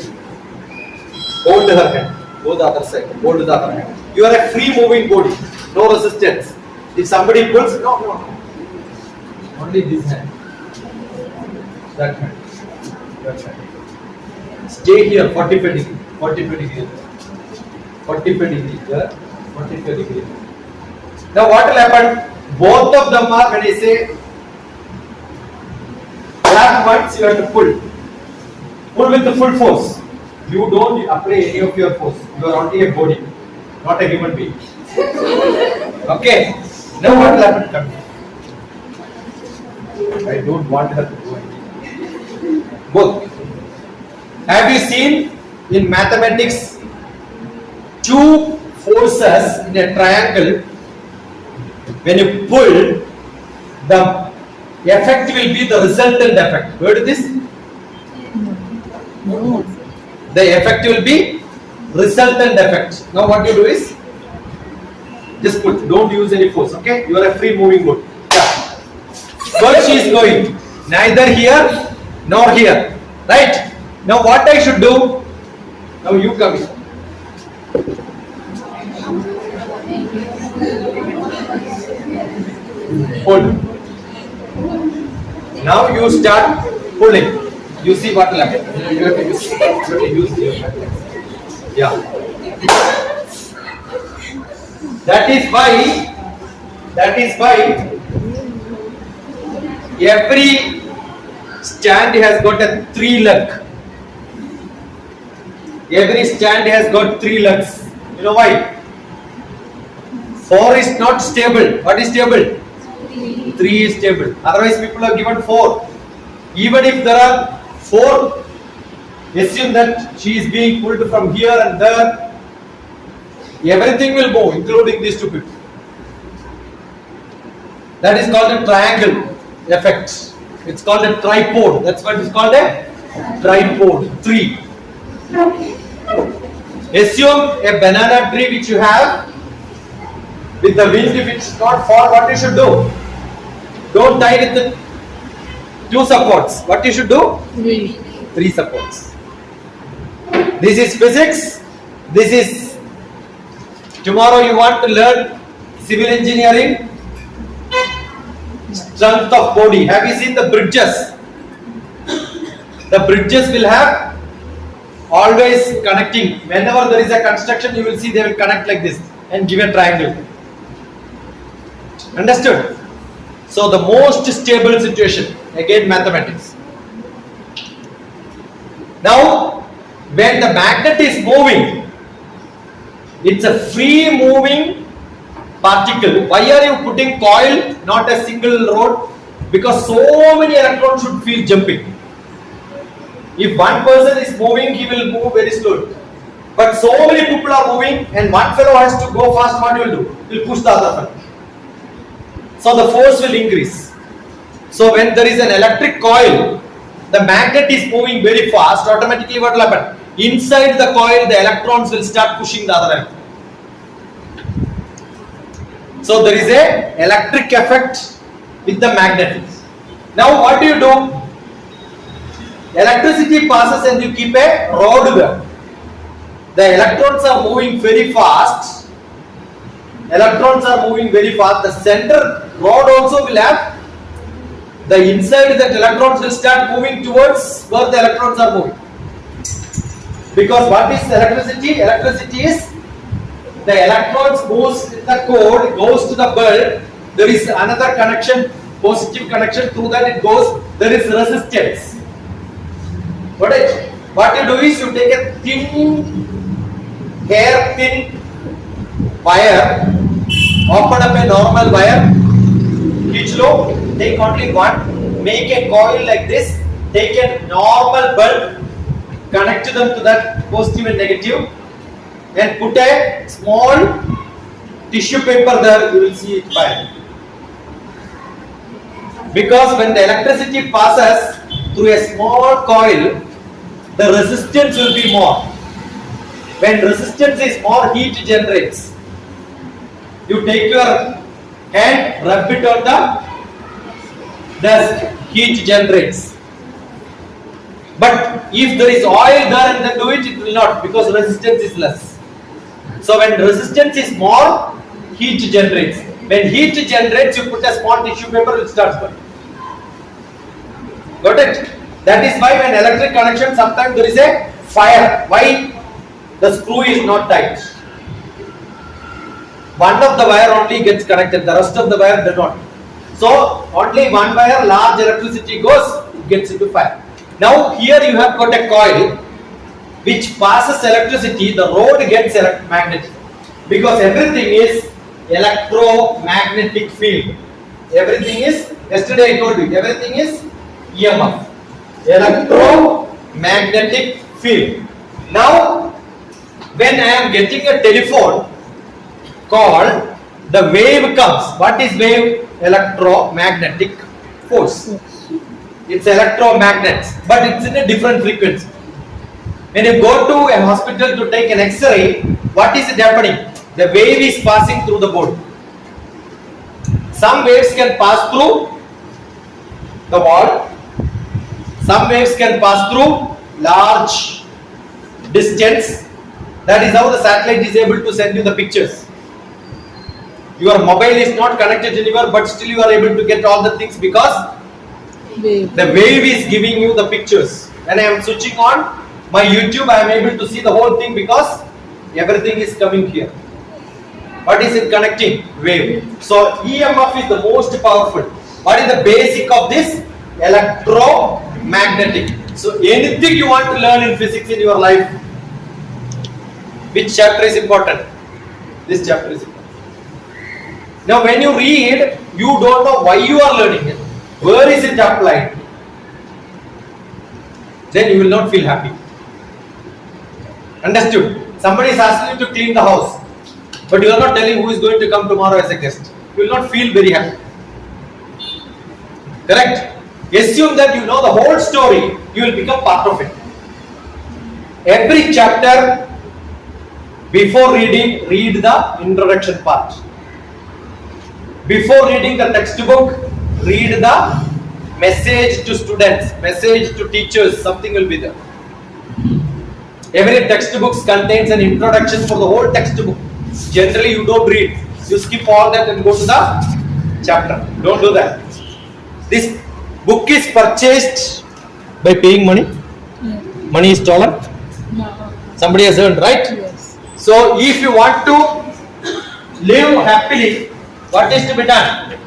Speaker 2: Hold her hand. Go the other side. Hold the other hand. You are a free moving body. No resistance. If somebody pulls, no. Only this hand. That hand. Stay here 45 degree. 45 degree. 45 degree here. 45 degree. Now what will happen? Both of them are, when I say grab once, you have to pull. Pull with the full force. You don't apply any of your force. You are only a body, not a human being. Okay. Now what will happen? Come here. I don't want her to do anything. Both. Have you seen in mathematics two forces in a triangle? When you pull, the effect will be the resultant effect. Heard this?
Speaker 3: No.
Speaker 2: The effect will be resultant effect. Now what you do is just put. Don't use any force. Okay? You are a free moving boat. Yeah. Where she is going? Neither here nor here. Right? Now what I should do? Now you come here. Hold. Now you start pulling. You see what will happen. You have to use your hand. Yeah. That is why every stand has got a 3 leg. Every stand has got 3 legs. You know why? 4 is not stable. What is stable? 3 is stable. Otherwise people are given 4. Even if there are 4, assume that she is being pulled from here and there. Everything will move, including these 2 people. That is called a triangle effect. It's called a tripod. That's what is called a tripod. 3. Assume a banana tree which you have. With the wind, if it's not fall, what you should do? Don't tie with the 2 supports. What you should do? 3 supports. This is physics. This is, tomorrow you want to learn civil engineering, strength of body. Have you seen the bridges? The bridges will have always connecting. Whenever there is a construction, you will see they will connect like this and give a triangle. Understood? So the most stable situation, again mathematics. Now when the magnet is moving, it's a free moving particle. Why are you putting coil, not a single rod? Because so many electrons should feel jumping. If one person is moving, he will move very slowly. But so many people are moving and one fellow has to go fast, what he will do? He will push the other fellow. So the force will increase. So when there is an electric coil, the magnet is moving very fast, automatically what will happen? Inside the coil, the electrons will start pushing the other electron. So there is a electric effect with the magnet. Now what do? Electricity passes and you keep a rod there. The electrons are moving very fast. The center rod also will have, the inside that electrons will start moving towards where the electrons are moving. Because what is electricity? Electricity is the electrons moves in the cord, goes to the bulb. There is another connection, positive connection. Through that it goes. There is resistance. Got it? What you do is you take a thin, hair thin wire, open up a normal wire, each low, take only one, make a coil like this, take a normal bulb, connect them to that positive and negative, and put a small tissue paper there, you will see it fire. Because when the electricity passes through a small coil, the resistance will be more. When resistance is more, heat generates. You take your hand, rub it on the desk, heat generates. But if there is oil there and then do it, it will not, because resistance is less. So when resistance is more, heat generates. When heat generates, you put a small tissue paper, it starts burning. Got it? That is why when electric connection, sometimes there is a fire. Why? The screw is not tight. One of the wire only gets connected, the rest of the wire does not. So only one wire, large electricity goes, it gets into fire. Now here you have got a coil which passes electricity, the rod gets magnetic. Because everything is electromagnetic field. Everything is, yesterday I told you, everything is EMF. Electromagnetic field. Now, when I am getting a telephone call, the wave comes. What is wave? Electromagnetic force. It's electromagnets, but it's in a different frequency. When you go to a hospital to take an X-ray, what is it happening? The wave is passing through the board. Some waves can pass through the wall. Some waves can pass through large distance. That is how the satellite is able to send you the pictures. Your mobile is not connected anywhere, but still you are able to get all the things because the wave is giving you the pictures. When I am switching on my YouTube, I am able to see the whole thing because everything is coming here. What is it connecting? Wave. So EMF is the most powerful. What is the basic of this? Electromagnetic. So anything you want to learn in physics in your life, which chapter is important? This chapter is important. Now when you read, you don't know why you are learning it. Where is it applied? Then you will not feel happy. Understood? Somebody is asking you to clean the house, but you are not telling who is going to come tomorrow as a guest. You will not feel very happy. Correct? Assume that you know the whole story, you will become part of it. Every chapter, before reading, read the introduction part. Before reading the textbook, read the message to students, message to teachers, something will be there. Every textbook contains an introduction for the whole textbook. Generally you don't read, you skip all that and go to the chapter. Don't do that. This book is purchased by paying money. Money is stolen.
Speaker 3: No.
Speaker 2: Somebody has earned, right?
Speaker 3: Yes.
Speaker 2: So if you want to live happily, what is to be done?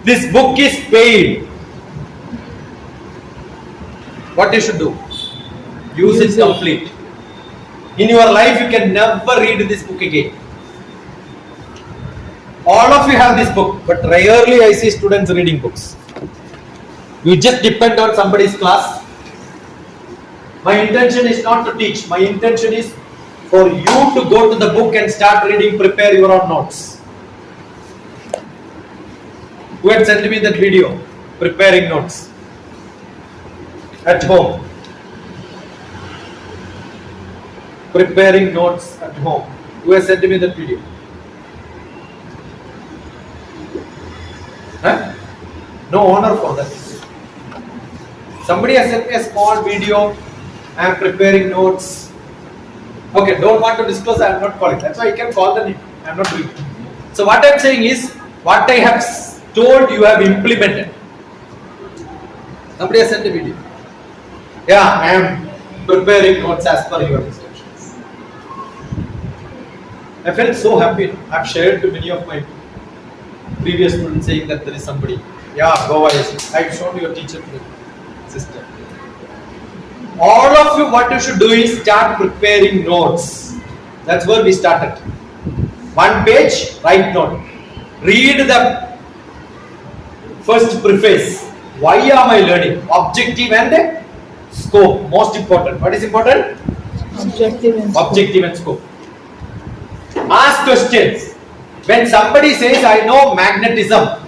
Speaker 2: This book is paid. What you should do? Use it complete. In your life you can never read this book again. All of you have this book, but rarely I see students reading books. You just depend on somebody's class. My intention is not to teach. My intention is for you to go to the book and start reading, prepare your own notes. Who had sent me that video? Preparing notes at home. Preparing notes at home. Who has sent me that video? Huh? No honor for that. Somebody has sent me a small video. I am preparing notes. Okay, don't want to disclose, I am not calling. That's why I can call the name. I am not doing it. So what I am saying is, what I have told you have implemented. Somebody has sent a video. Yeah, I am preparing notes as per your instructions. I felt so happy. I've shared to many of my previous students saying that there is somebody. Yeah, GOA is. I've shown your teacher system. All of you, what you should do is start preparing notes. That's where we started. One page, write note. Read the first preface. Why am I learning? Objective and scope. Most important. What is important?
Speaker 3: Objective and scope.
Speaker 2: Objective and scope. Ask questions. When somebody says, I know magnetism,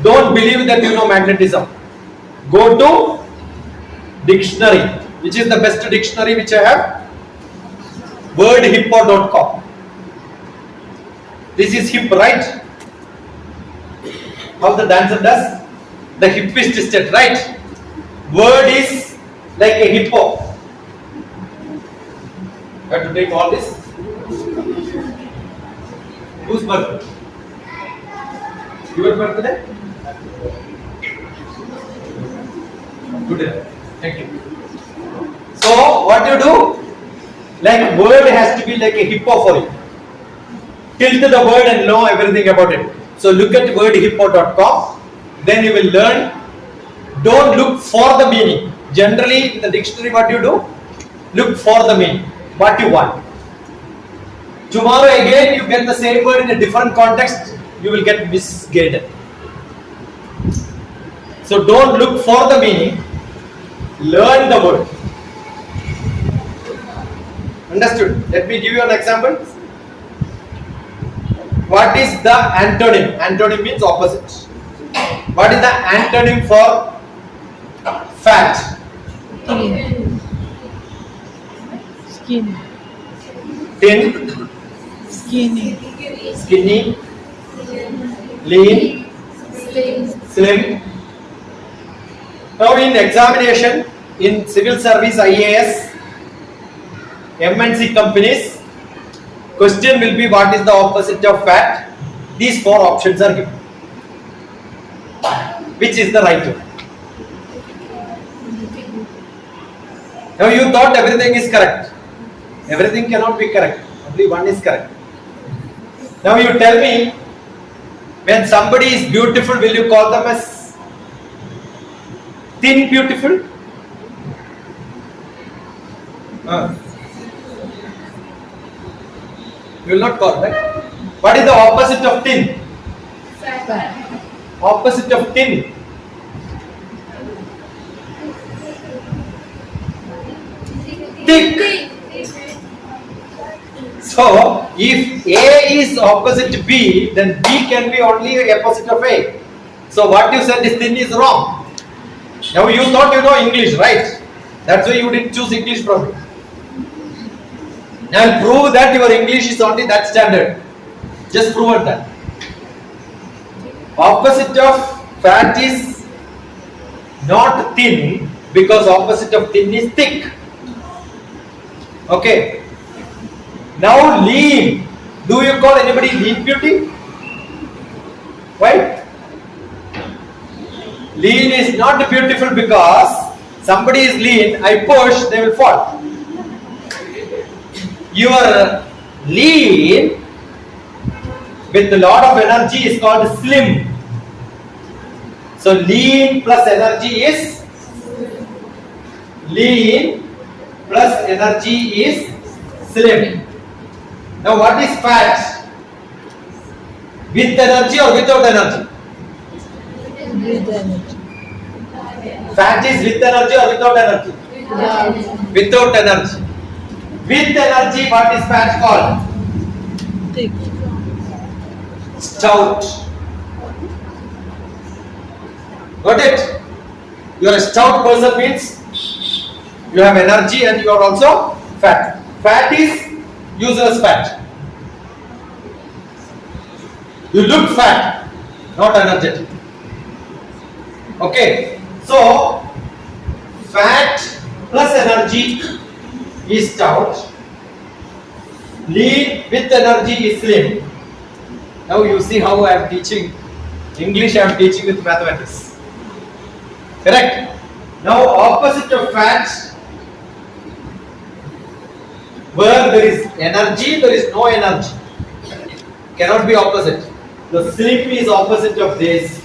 Speaker 2: don't believe that you know magnetism. Go to dictionary. Which is the best dictionary which I have? Wordhippo.com. This is hip, right? How the dancer does? The hip is twisted, right? Word is like a hippo. You have to take all this. Whose birthday? Your birthday? Good. Thank you. So what you do? Like word has to be like a hippo for you. Tilt the word and know everything about it. So look at wordhippo.com. Then you will learn. Don't look for the meaning. Generally in the dictionary what you do? Look for the meaning. What you want. Tomorrow again you get the same word in a different context. You will get misguided. So don't look for the meaning. Learn the word. Understood? Let me give you an example. What is the antonym? Antonym means opposite. What is the antonym for fat?
Speaker 3: Thin. Skinny.
Speaker 2: Thin,
Speaker 3: Skinny.
Speaker 2: skinny, lean, slim. Now in examination, in civil service, IAS, MNC companies, question will be what is the opposite of fat? These four options are given. Which is the right one? Now you thought everything is correct. Everything cannot be correct. Only one is correct. Now you tell me, when somebody is beautiful, will you call them as thin beautiful? You will not call, right? What is the opposite of thin?
Speaker 3: Fat.
Speaker 2: Opposite of thin? Thick. So, if A is opposite to B, then B can be only opposite of A. So, what you said is thin is wrong. Now, you thought you know English, right? That's why you didn't choose English probably. Now, I'll prove that your English is only that standard. Just prove that. Opposite of fat is not thin because opposite of thin is thick. Okay. Now lean. Do you call anybody lean beauty? Why? Lean is not beautiful because somebody is lean, I push, they will fall. Your lean with a lot of energy is called slim. So lean plus energy is slim. Now what is fat? With energy or without energy?
Speaker 3: With energy.
Speaker 2: Fat is with energy or without energy? Without energy. With energy, what is fat called?
Speaker 3: Thick.
Speaker 2: Stout. Got it? You are a stout person means you have energy and you are also fat. Fat is useless fat. You look fat, not energetic. Okay. So, fat plus energy is stout. Lean with energy is slim. Now you see how I am teaching English, I am teaching with mathematics. Correct? Now opposite of fat Where there is energy, there is no energy. Cannot be opposite. The sleep is opposite of this,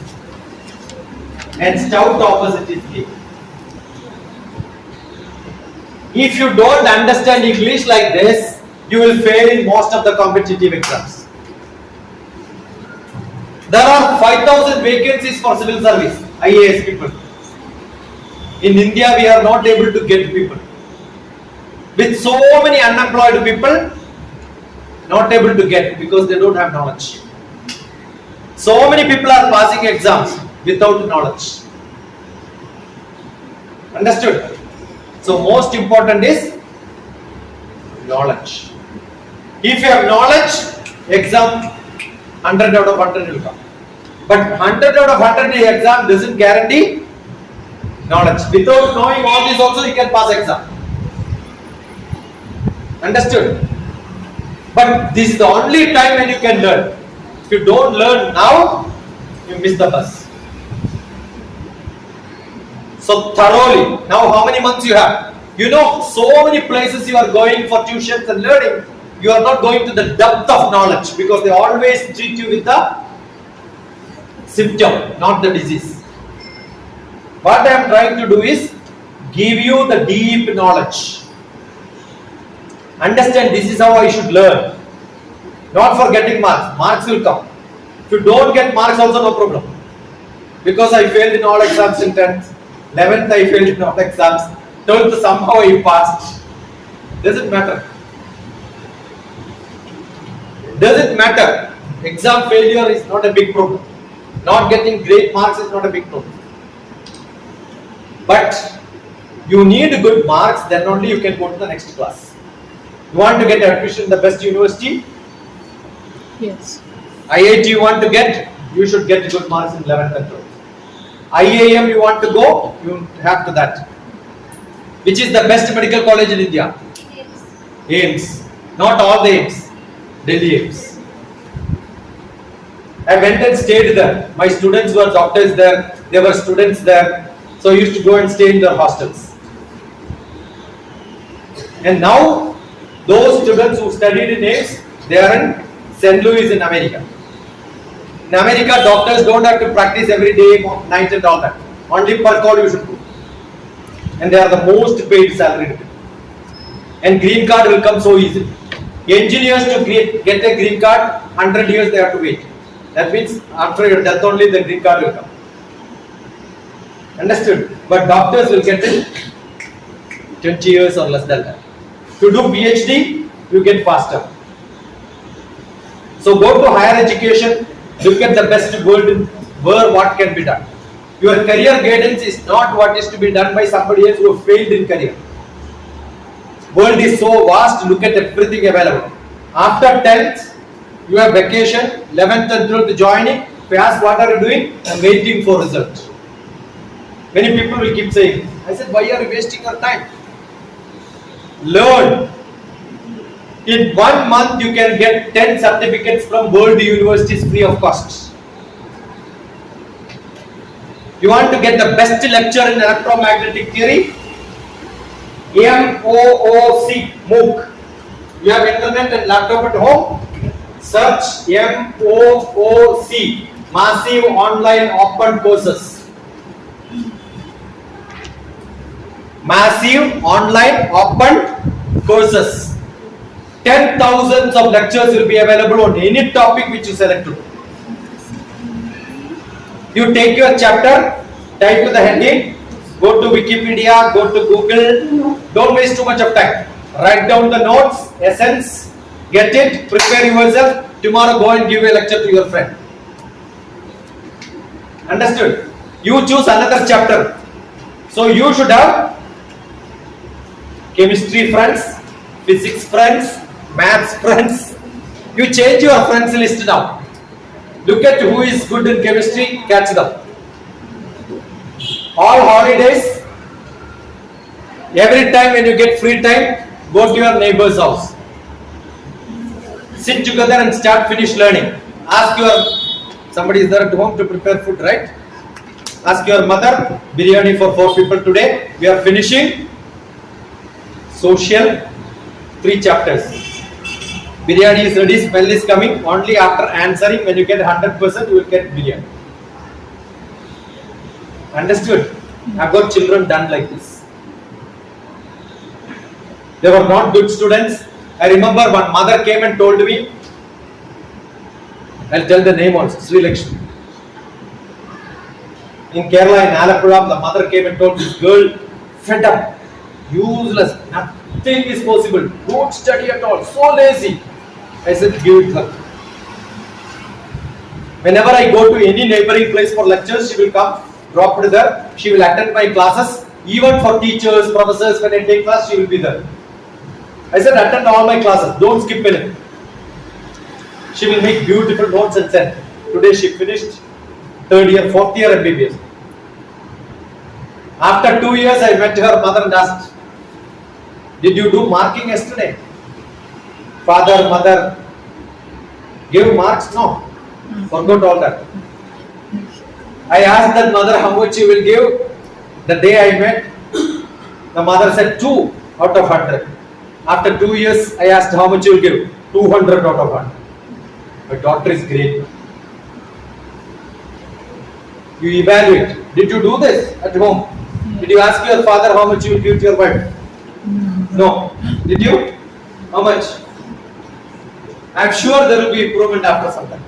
Speaker 2: and stout opposite is sleep. If you don't understand English like this, you will fail in most of the competitive exams. There are 5,000 vacancies for civil service, IAS people. In India, we are not able to get people. With so many unemployed people, not able to get because they don't have knowledge. So many people are passing exams without knowledge. Understood? So most important is knowledge. If you have knowledge, exam 100 out of 100 will come. But 100 out of 100 exam doesn't guarantee knowledge. Without knowing all this also you can pass exam. Understood? But this is the only time when you can learn. If you don't learn now, you miss the bus. So thoroughly. Now how many months you have? You know so many places you are going for tuitions and learning. You are not going to the depth of knowledge because they always treat you with the symptom, not the disease. What I am trying to do is give you the deep knowledge. Understand this is how I should learn. Not for getting marks. Marks will come. If you don't get marks also no problem. Because I failed in all exams in 10th. 11th I failed in all exams. 12th somehow I passed. Doesn't matter. Doesn't matter. Exam failure is not a big problem. Not getting great marks is not a big problem. But you need good marks, then only you can go to the next class. You want to get admission in the best university?
Speaker 3: Yes.
Speaker 2: IIT you want to get? You should get good marks in 11th and 12th. IIM you want to go? You have to that. Which is the best medical college in India? AIMS. Not all the AIMS. Delhi AIMS. I went and stayed there. My students were doctors there. There were students there. So I used to go and stay in their hostels. And now, those students who studied in AIMS, they are in St. Louis in America. In America, doctors don't have to practice every day, night and all that. Only per call you should do. And they are the most paid salaried people. And green card will come so easily. Engineers to get a green card, 100 years they have to wait. That means after your death only the green card will come. Understood? But doctors will get it 20 years or less than that. To do PhD, you get faster. So go to higher education, look at the best world where what can be done. Your career guidance is not what is to be done by somebody else who failed in career. World is so vast, look at everything available. After 10th, you have vacation, 11th and 12th joining. If you ask what are you doing? I am waiting for result. Many people will keep saying, I said, why are you wasting your time? Learn. In 1 month you can get 10 certificates from world universities free of cost. You want to get the best lecture in electromagnetic theory? MOOC, MOOC. You have internet and laptop at home? Search MOOC, Massive Online Open Courses. Massive Online Open Courses. 10,000 of lectures will be available on any topic which you select to. You take your chapter, type to the heading, go to Wikipedia, go to Google, don't waste too much of time. Write down the notes, essence, get it, prepare yourself, tomorrow go and give a lecture to your friend. Understood? You choose another chapter. So you should have chemistry friends, physics friends, maths friends. You change your friends list now. Look at who is good in chemistry, catch them. All holidays, every time when you get free time, go to your neighbor's house. Sit together and start finish learning. Ask your, somebody is there at home to prepare food, right? Ask your mother, biryani for 4 people today. We are finishing social 3 chapters. Biryani is ready, smell is coming. Only after answering, when you get 100%, you will get biryani. Understood? I've got children done like this. They were not good students. I remember one mother came and told me, I'll tell the name also, Sri Lakshmi. In Kerala, in Alappuzha, the mother came and told this girl, fed up, useless, nothing is possible, don't study at all, so lazy. I said, give it luck. Whenever I go to any neighboring place for lectures, she will come, drop it there, she will attend my classes, even for teachers, professors, when I take class, she will be there. I said, attend all my classes, don't skip anything. She will make beautiful notes and send. Today she finished 3rd year, 4th year MBBS. After 2 years, I met her mother and asked, did you do marking yesterday? Father, mother, give marks? No. Forgot all that. I asked that mother how much she will give. The day I met, the mother said 2 out of 100. After 2 years, I asked how much you will give. 200 out of 100. My daughter is great. You evaluate. Did you do this at home? Did you ask your father how much you will give to your wife? No. Did you? How much? I am sure there will be improvement after some time.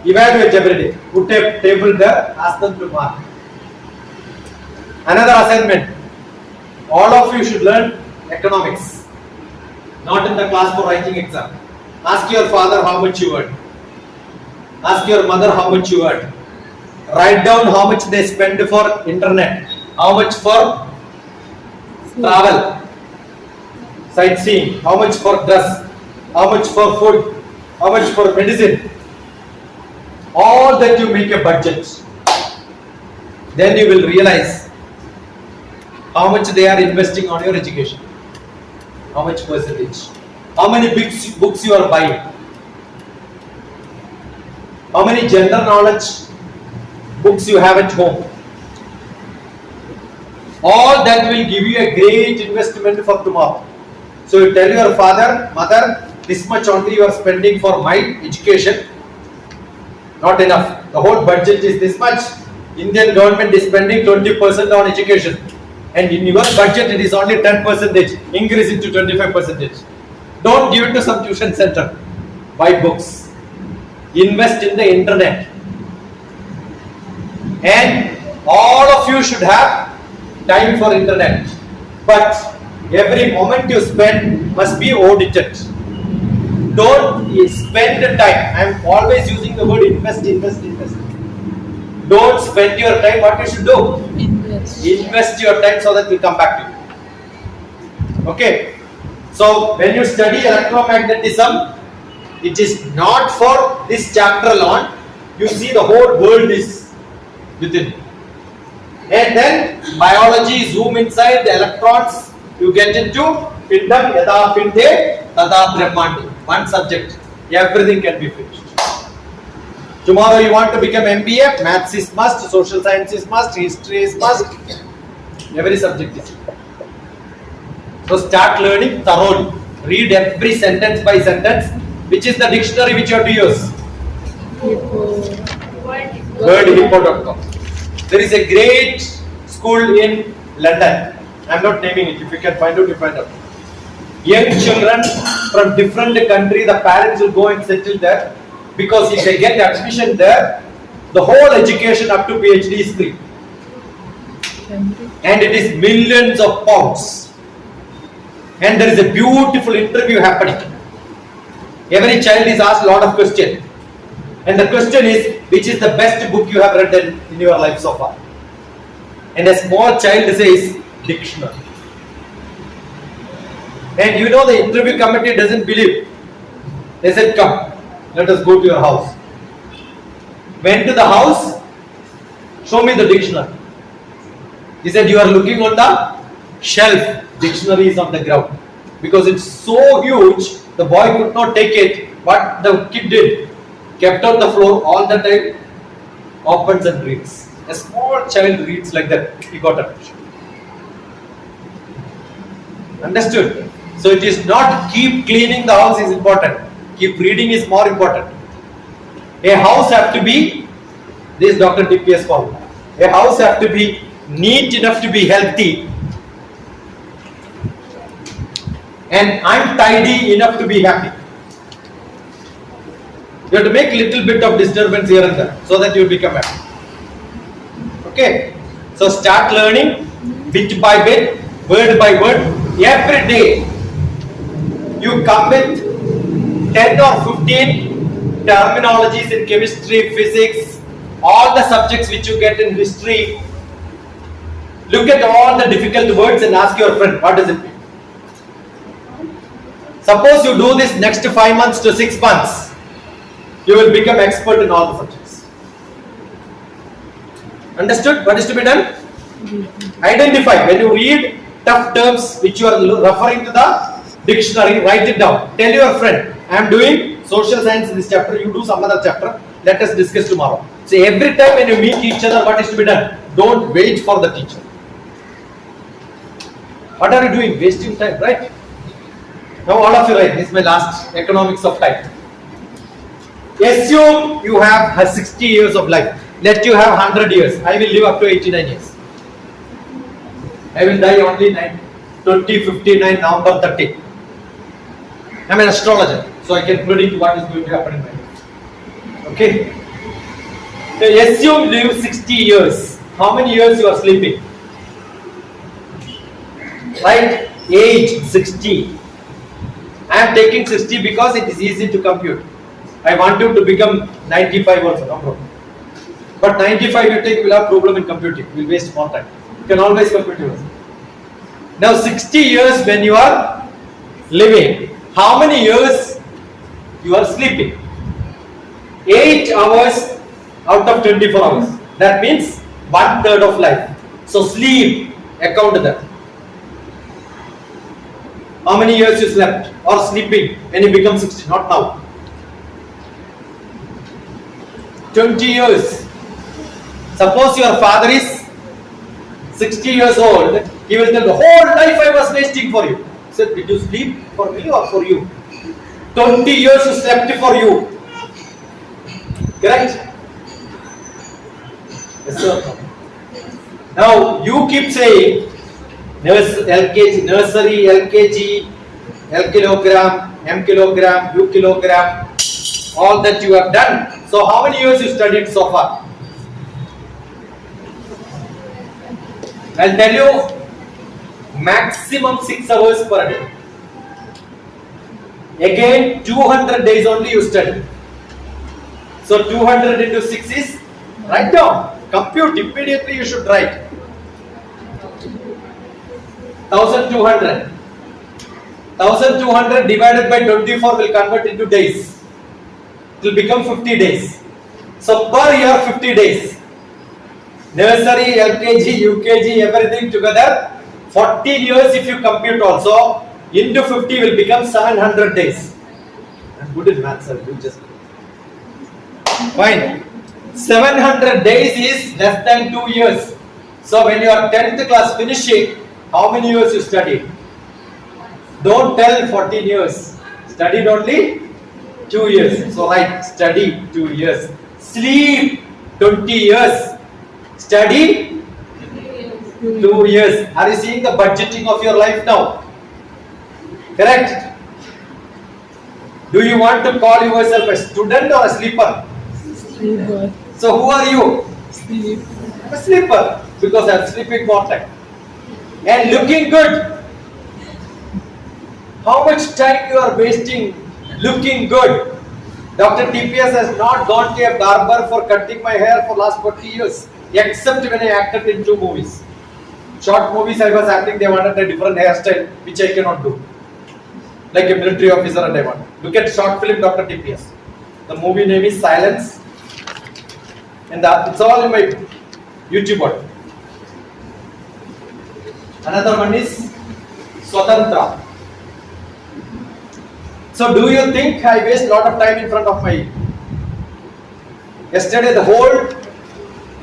Speaker 2: Evaluate every day. Put a table there, ask them to mark. Another assignment. All of you should learn economics. Not in the class for writing exam. Ask your father how much you earn. Ask your mother how much you earn. Write down how much they spend for internet. How much for travel, sightseeing. How much for dress. How much for food. How much for medicine. All that you make a budget. Then you will realize how much they are investing on your education. How much percentage. How many books you are buying? How many general knowledge books you have at home? All that will give you a great investment for tomorrow. So you tell your father, mother, this much only you are spending for my education. Not enough. The whole budget is this much. Indian government is spending 20% on education. And in your budget it is only 10%. Increase it to 25%. Don't give it to some tuition center. Buy books. Invest in the internet. And all of you should have time for internet. But every moment you spend must be audited. Don't spend the time. I am always using the word invest. Don't spend your time. What you should do? Invest your time so that it will come back to you. Okay. So when you study electromagnetism, it is not for this chapter alone. You see the whole world is within. And then biology, zoom inside the electrons, you get into pindam yada pinde tada brahmandi. One subject, everything can be finished. Tomorrow you want to become MBA, maths is must, social science is must, history is must, every subject is. So start learning thoroughly. Read every sentence by sentence. Which is the dictionary which you have to use? Wordhippo.com. There is a great school in London. I am not naming it. If you can find out, you find out. Young children from different country, the parents will go and settle there, because if they get admission there, the whole education up to PhD is free. And it is millions of pounds. And there is a beautiful interview happening. Every child is asked a lot of questions. And the question is, which is the best book you have read in your life so far? And a small child says, dictionary. And you know the interview committee doesn't believe. They said, come, let us go to your house. Went to the house, show me the dictionary. He said, you are looking on the shelf, dictionary is on the ground. Because it's so huge, the boy could not take it. What the kid did, kept on the floor all the time, opens and reads. A small child reads like that, he got attention. Understood? So it is not keep cleaning the house is important. Keep reading is more important. A house have to be, this DrTPS formula. A house have to be neat enough to be healthy, and untidy enough to be happy. You have to make little bit of disturbance here and there so that you become happy. Okay, so start learning bit by bit, word by word. Every day you come with 10 or 15 terminologies in chemistry, physics, all the subjects which you get in history. Look at all the difficult words and ask your friend, what does it mean? Suppose you do this next 5 months to 6 months, you will become expert in all the subjects. Understood? What is to be done? Identify. When you read tough terms which you are referring to the dictionary, write it down. Tell your friend, I am doing social science in this chapter, you do some other chapter, let us discuss tomorrow. So every time when you meet each other, what is to be done? Don't wait for the teacher. What are you doing? Wasting time, right? Now all of you write, this is my last economics of time. Assume you have 60 years of life. Let you have 100 years. I will live up to 89 years. I will die only 2059 November 30. I am an astrologer, so I can predict what is going to happen in my life. Okay? So assume you live 60 years. How many years you are sleeping? Right? Age 60. I am taking 60 because it is easy to compute. I want you to become 95 also, no problem. But 95 you take will have problem in computing. You will waste more time. You can always compute yourself. Now 60 years when you are living, how many years you are sleeping? 8 hours out of 24 hours. That means 1/3 of life. So sleep, account that. How many years you slept or sleeping when you become 60? Not now. 20 years. Suppose your father is 60 years old, he will tell the whole life I was wasting for you. So did you sleep for me or for you? 20 years you slept for you. Correct? Yes, sir. Now you keep saying LKG, nursery, LKG, L kilogram, M kilogram, U kilogram, all that you have done. So how many years you studied so far? I'll tell you, maximum 6 hours per day. Again, 200 days only you study. So 200 into 6 is, write down, compute, immediately you should write. 1200. 1200 divided by 24 will convert into days. It will become 50 days. So per year 50 days. Nursery, LKG, UKG, everything together, 14 years if you compute also, into 50 will become 700 days. I'm good in maths, sir. You just fine. 700 days is less than 2 years. So when you are 10th class finishing, how many years you studied? Don't tell 14 years. Studied only 2 years. So write study 2 years. Sleep 20 years. Study 2 years. Are you seeing the budgeting of your life now? Correct? Do you want to call yourself a student or a sleeper?
Speaker 3: Sleeper.
Speaker 2: So who are you?
Speaker 3: Sleep.
Speaker 2: A sleeper. Because I am sleeping more time. And looking good. How much time you are wasting looking good? DrTPS has not gone to a barber for cutting my hair for last 40 years. Except when I acted in 2 movies. Short movies I was acting, they wanted a different hairstyle which I cannot do. Like a military officer and I want. Look at short film DrTPS. The movie name is Silence. And it's all in my YouTube button. Another one is Swatantra. So do you think I waste a lot of time in front of my... Yesterday the whole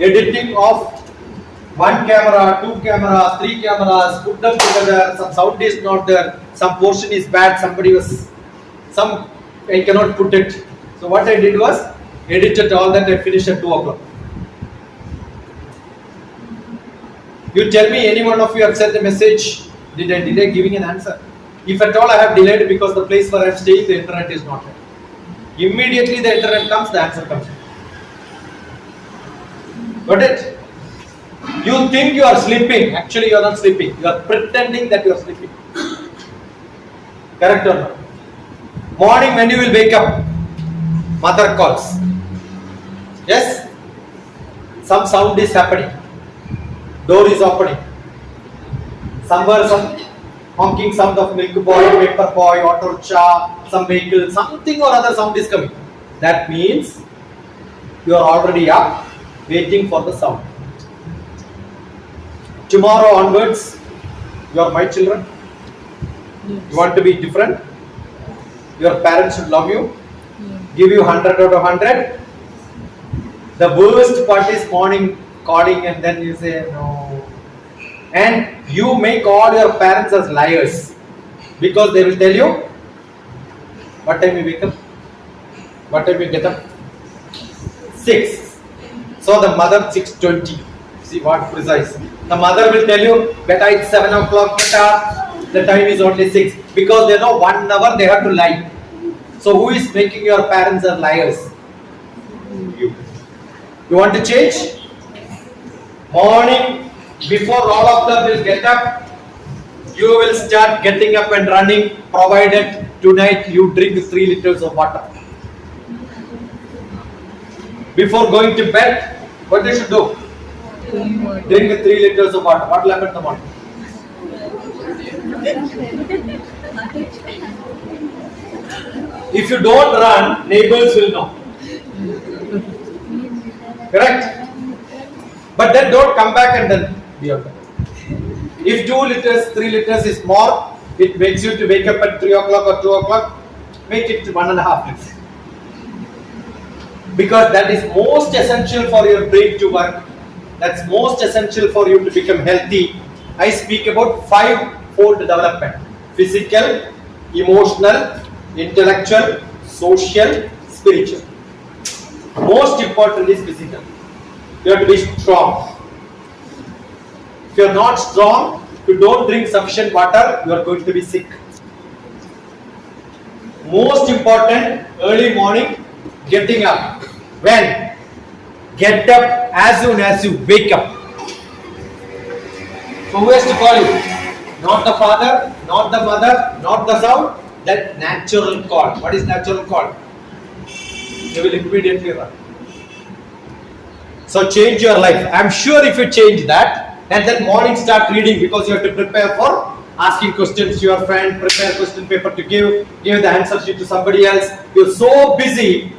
Speaker 2: editing of one camera, two cameras, three cameras, put them together, some sound is not there, some portion is bad, I cannot put it. So what I did was, edited all that, I finished at 2 o'clock. You tell me any one of you have sent a message, did I delay giving an answer? If at all I have delayed because the place where I am staying, the internet is not there. Immediately the internet comes, the answer comes. Got it? You think you are sleeping, actually you are not sleeping. You are pretending that you are sleeping. Correct or not? Morning when you will wake up, mother calls. Yes? Some sound is happening. Door is opening. Somewhere some honking sound of milk boy, paper boy, auto rickshaw, some vehicle, something or other sound is coming. That means you are already up, waiting for the sound. Tomorrow onwards, you are my children.
Speaker 3: Yes.
Speaker 2: You want to be different. Your parents should love you,
Speaker 3: Yeah.
Speaker 2: give you 100 out of 100. The worst part is morning calling and then you say no. And you make all your parents as liars because they will tell you what time you wake up, what time you get up. 6. So the mother 6:20. See what precise. The mother will tell you, beta it's 7 o'clock, beta. The time is only 6 because they know 1 hour they have to lie. So who is making your parents as liars? You. You want to change? Morning, before all of them will get up, you will start getting up and running, provided tonight you drink 3 liters of water. Before going to bed, what you should do? Drink 3 liters of water. What will happen in the morning? If you don't run, neighbors will know. Correct? But then don't come back and then be okay. If 2 liters, 3 liters is more, it makes you to wake up at 3 o'clock or 2 o'clock, make it 1.5 liters. Because that is most essential for your brain to work. That's most essential for you to become healthy. I speak about 5-fold development: physical, emotional, intellectual, social, spiritual. Most important is physical. You have to be strong. If you are not strong, you don't drink sufficient water, you are going to be sick. Most important, early morning, getting up. When? Get up as soon as you wake up. So who has to call you? Not the father, not the mother, not the sound. That natural call. What is natural call? You will immediately run. So change your life. I am sure if you change that, and then morning start reading because you have to prepare for asking questions to your friend, prepare question paper to give the answer sheet to somebody else. You're so busy.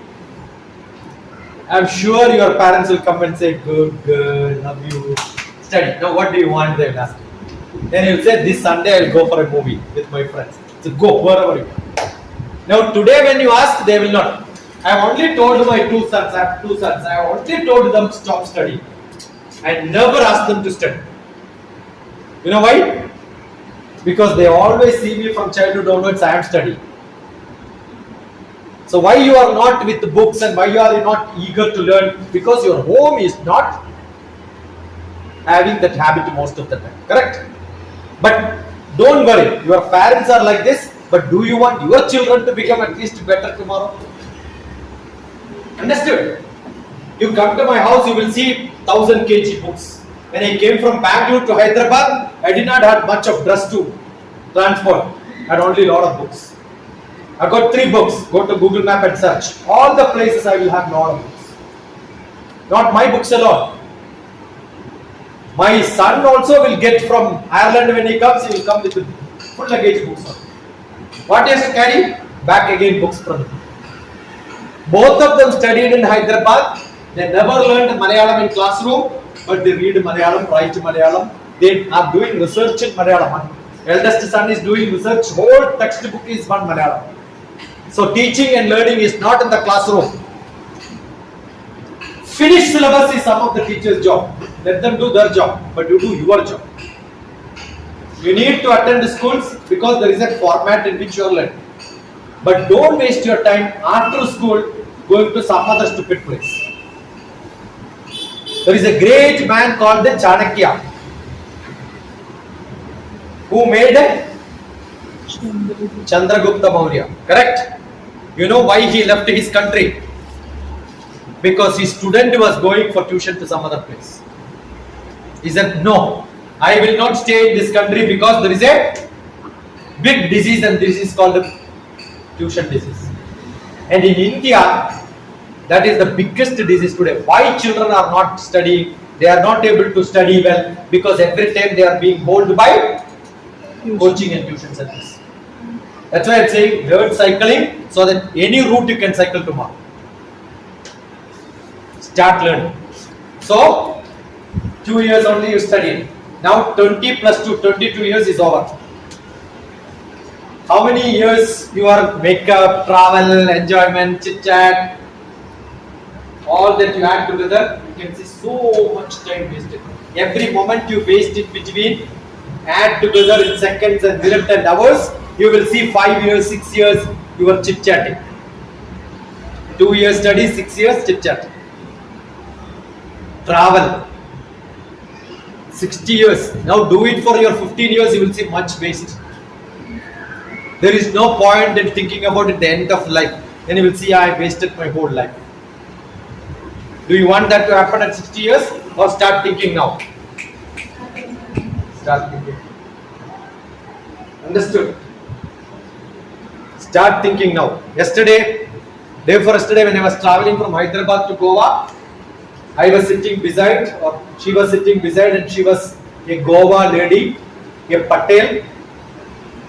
Speaker 2: I'm sure your parents will come and say, good girl, love you, study. Now what do you want? They will ask. Then you'll say, this Sunday I'll go for a movie with my friends. So go wherever you want. Now today when you ask, they will not. I have only told my 2 sons, I have 2 sons, I have only told them stop studying. I never asked them to study. You know why? Because they always see me from childhood onwards, I am studying. So why you are not with the books and why you are not eager to learn? Because your home is not having that habit most of the time. Correct? But don't worry, your parents are like this, but do you want your children to become at least better tomorrow? Understood? You come to my house, you will see 1000 kg books. When I came from Bangalore to Hyderabad, I did not have much of dress to transport. I had only a lot of books. I got 3 books. Go to Google Map and search. All the places I will have a lot of books. Not my books alone. My son also will get from Ireland when he comes, he will come with full luggage books. What he has to carry? Back again books from him. Both of them studied in Hyderabad. They never learned Malayalam in classroom, but they read Malayalam, write Malayalam. They are doing research in Malayalam. Eldest son is doing research. Whole textbook is one Malayalam. So teaching and learning is not in the classroom. Finish syllabus is some of the teacher's job. Let them do their job, but you do your job. You need to attend the schools because there is a format in which you are learning. But don't waste your time after school going to some other stupid place. There is a great man called the Chanakya who made a Chandragupta Maurya. Correct? You know why he left his country? Because his student was going for tuition to some other place. He said, no, I will not stay in this country because there is a big disease and this is called the tuition disease. And in India, that is the biggest disease today. Why children are not studying? They are not able to study well because every time they are being held by coaching and tuition centers. That's why I'm saying learn cycling so that any route you can cycle tomorrow. Start learning. So, 2 years only you studied. Now 20 plus 2, 22 years is over. How many years you are makeup, travel, enjoyment, chit chat, all that you add together, you can see so much time wasted. Every moment you waste it between, add together in seconds and minutes and hours, you will see 5 years, 6 years, you are chit chatting. 2 years study, 6 years chit chat. Travel. 60 years. Now do it for your 15 years, you will see much waste. There is no point in thinking about it at the end of life. Then you will see I wasted my whole life. Do you want that to happen at 60 years or start thinking now? Start thinking. Understood? Start thinking now. Day before yesterday when I was traveling from Hyderabad to Goa, I was sitting beside, or she was sitting beside, and she was a Goa lady, a Patel,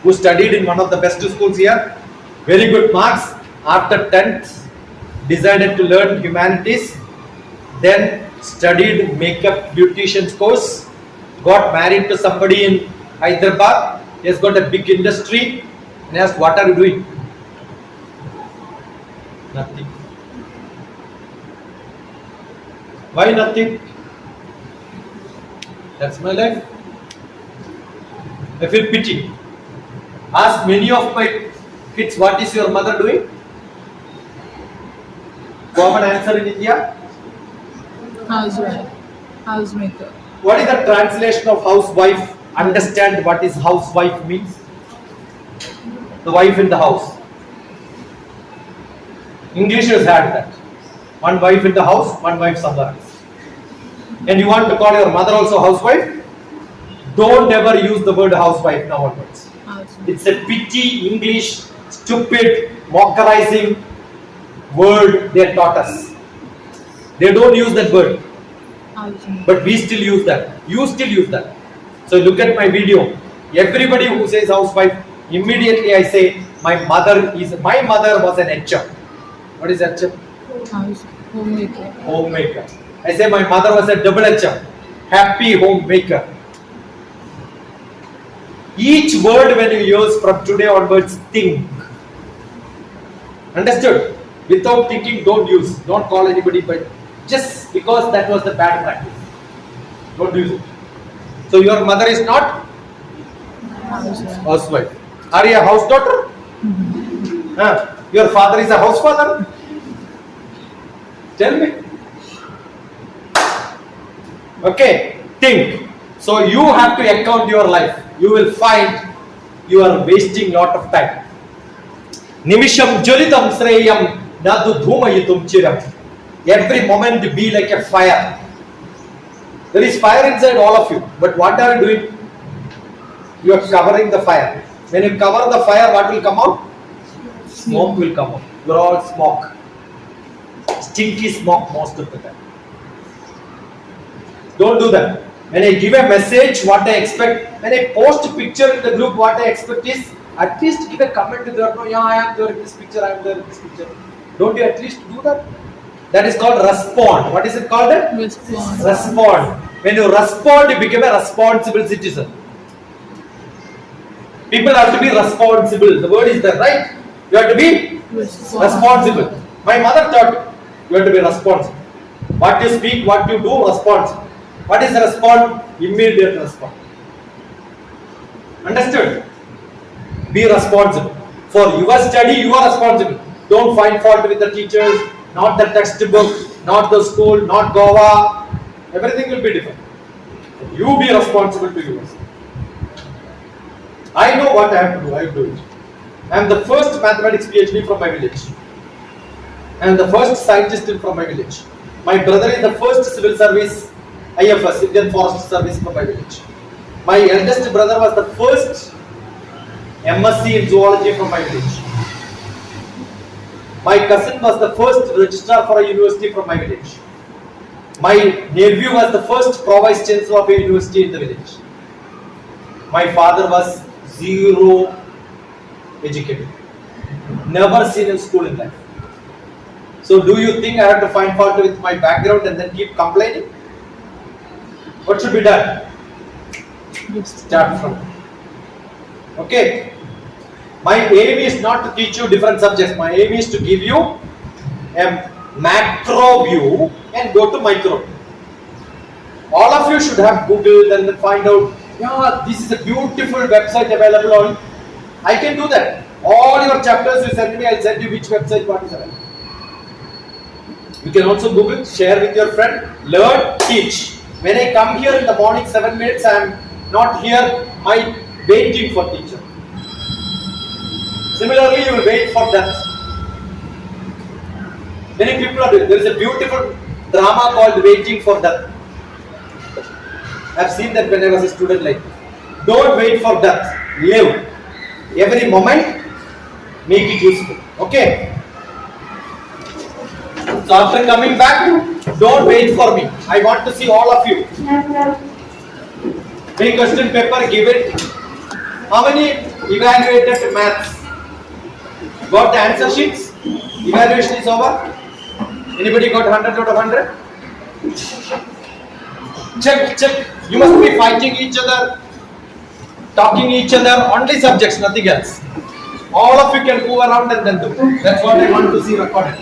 Speaker 2: who studied in one of the best schools here. Very good marks. After 10th, decided to learn humanities. Then studied makeup beautician's course. Got married to somebody in Hyderabad. He has got a big industry. And I asked, what are you doing? Nothing. Why nothing? That's my life. I feel pity. Ask many of my kids, what is your mother doing? Common answer in India?
Speaker 3: Housewife. Housemaker.
Speaker 2: What is the translation of housewife? Understand what is housewife means? The wife in the house. English has had that. One wife in the house, one wife somewhere else. And you want to call your mother also housewife? Don't ever use the word housewife now onwards. It's a petty English, stupid, mockerizing word they taught us. They don't use that word. But we still use that. You still use that. So look at my video. Everybody who says housewife, immediately I say my mother was an HR. What is HR?
Speaker 3: Homemaker.
Speaker 2: Homemaker. I say my mother was a double HR. Happy homemaker. Each word when you use from today onwards, think. Understood? Without thinking, don't use. Don't call anybody, but just because that was the bad practice. Don't use it. So your mother is not housewife. Are you a house daughter? Your father is a house father? Tell me. Okay, think. So you have to account your life. You will find you are wasting lot of time. Nimisham jalitam sreyam nadu dhumayitum chiram. Every moment be like a fire. There is fire inside all of you. But what are you doing? You are covering the fire. When you cover the fire, what will come out? Smoke will come out. You are all smoke. Stinky smoke most of the time. Don't do that. When I give a message, what I expect, when I post a picture in the group, what I expect is at least give a comment to that. No, yeah, I am there in this picture, I am there in this picture. Don't you at least do that? That is called respond. What is it called?
Speaker 3: Respond.
Speaker 2: Respond. When you respond, you become a responsible citizen. People have to be responsible. The word is there, right? You have to be responsible. My mother taught you have to be responsible. What you speak, what you do, responsible. What is respond? Immediate response. Understood? Be responsible. For your study, you are responsible. Don't find fault with the teachers, not the textbook, not the school, not GOA. Everything will be different. You be responsible to yours. I know what I have to do. I will do it. I am the first mathematics PhD from my village. I am the first scientist from my village. My brother is the first civil service IFS, Indian Forest Service from my village. My eldest brother was the first MSc in zoology from my village. My cousin was the first registrar for a university from my village. My nephew was the first pro-vice chancellor of a university in the village. My father was zero educated. Never seen a school in life. So do you think I have to find fault with my background and then keep complaining? What should be done? Start from. Okay. My aim is not to teach you different subjects. My aim is to give you a macro view and go to micro. All of you should have Googled and then find out, yeah, this is a beautiful website available on. I can do that. All your chapters you send me, I'll send you which website what is available. You can also Google, share with your friend, learn, teach. When I come here in the morning 7 minutes, I am not here waiting for teacher. Similarly, you will wait for that. Many people are doing. There is a beautiful drama called Waiting for Death. I have seen that when I was a student. Like, don't wait for death. Live. Every moment, make it useful. Okay. So after coming back, don't wait for me. I want to see all of you. Take question paper, give it. How many evaluated maths? Got the answer sheets? Evaluation is over. Anybody got 100 out of 100? Check. You must be fighting each other, talking each other, only subjects, nothing else. All of you can move around and then do. That's what I want to see recorded.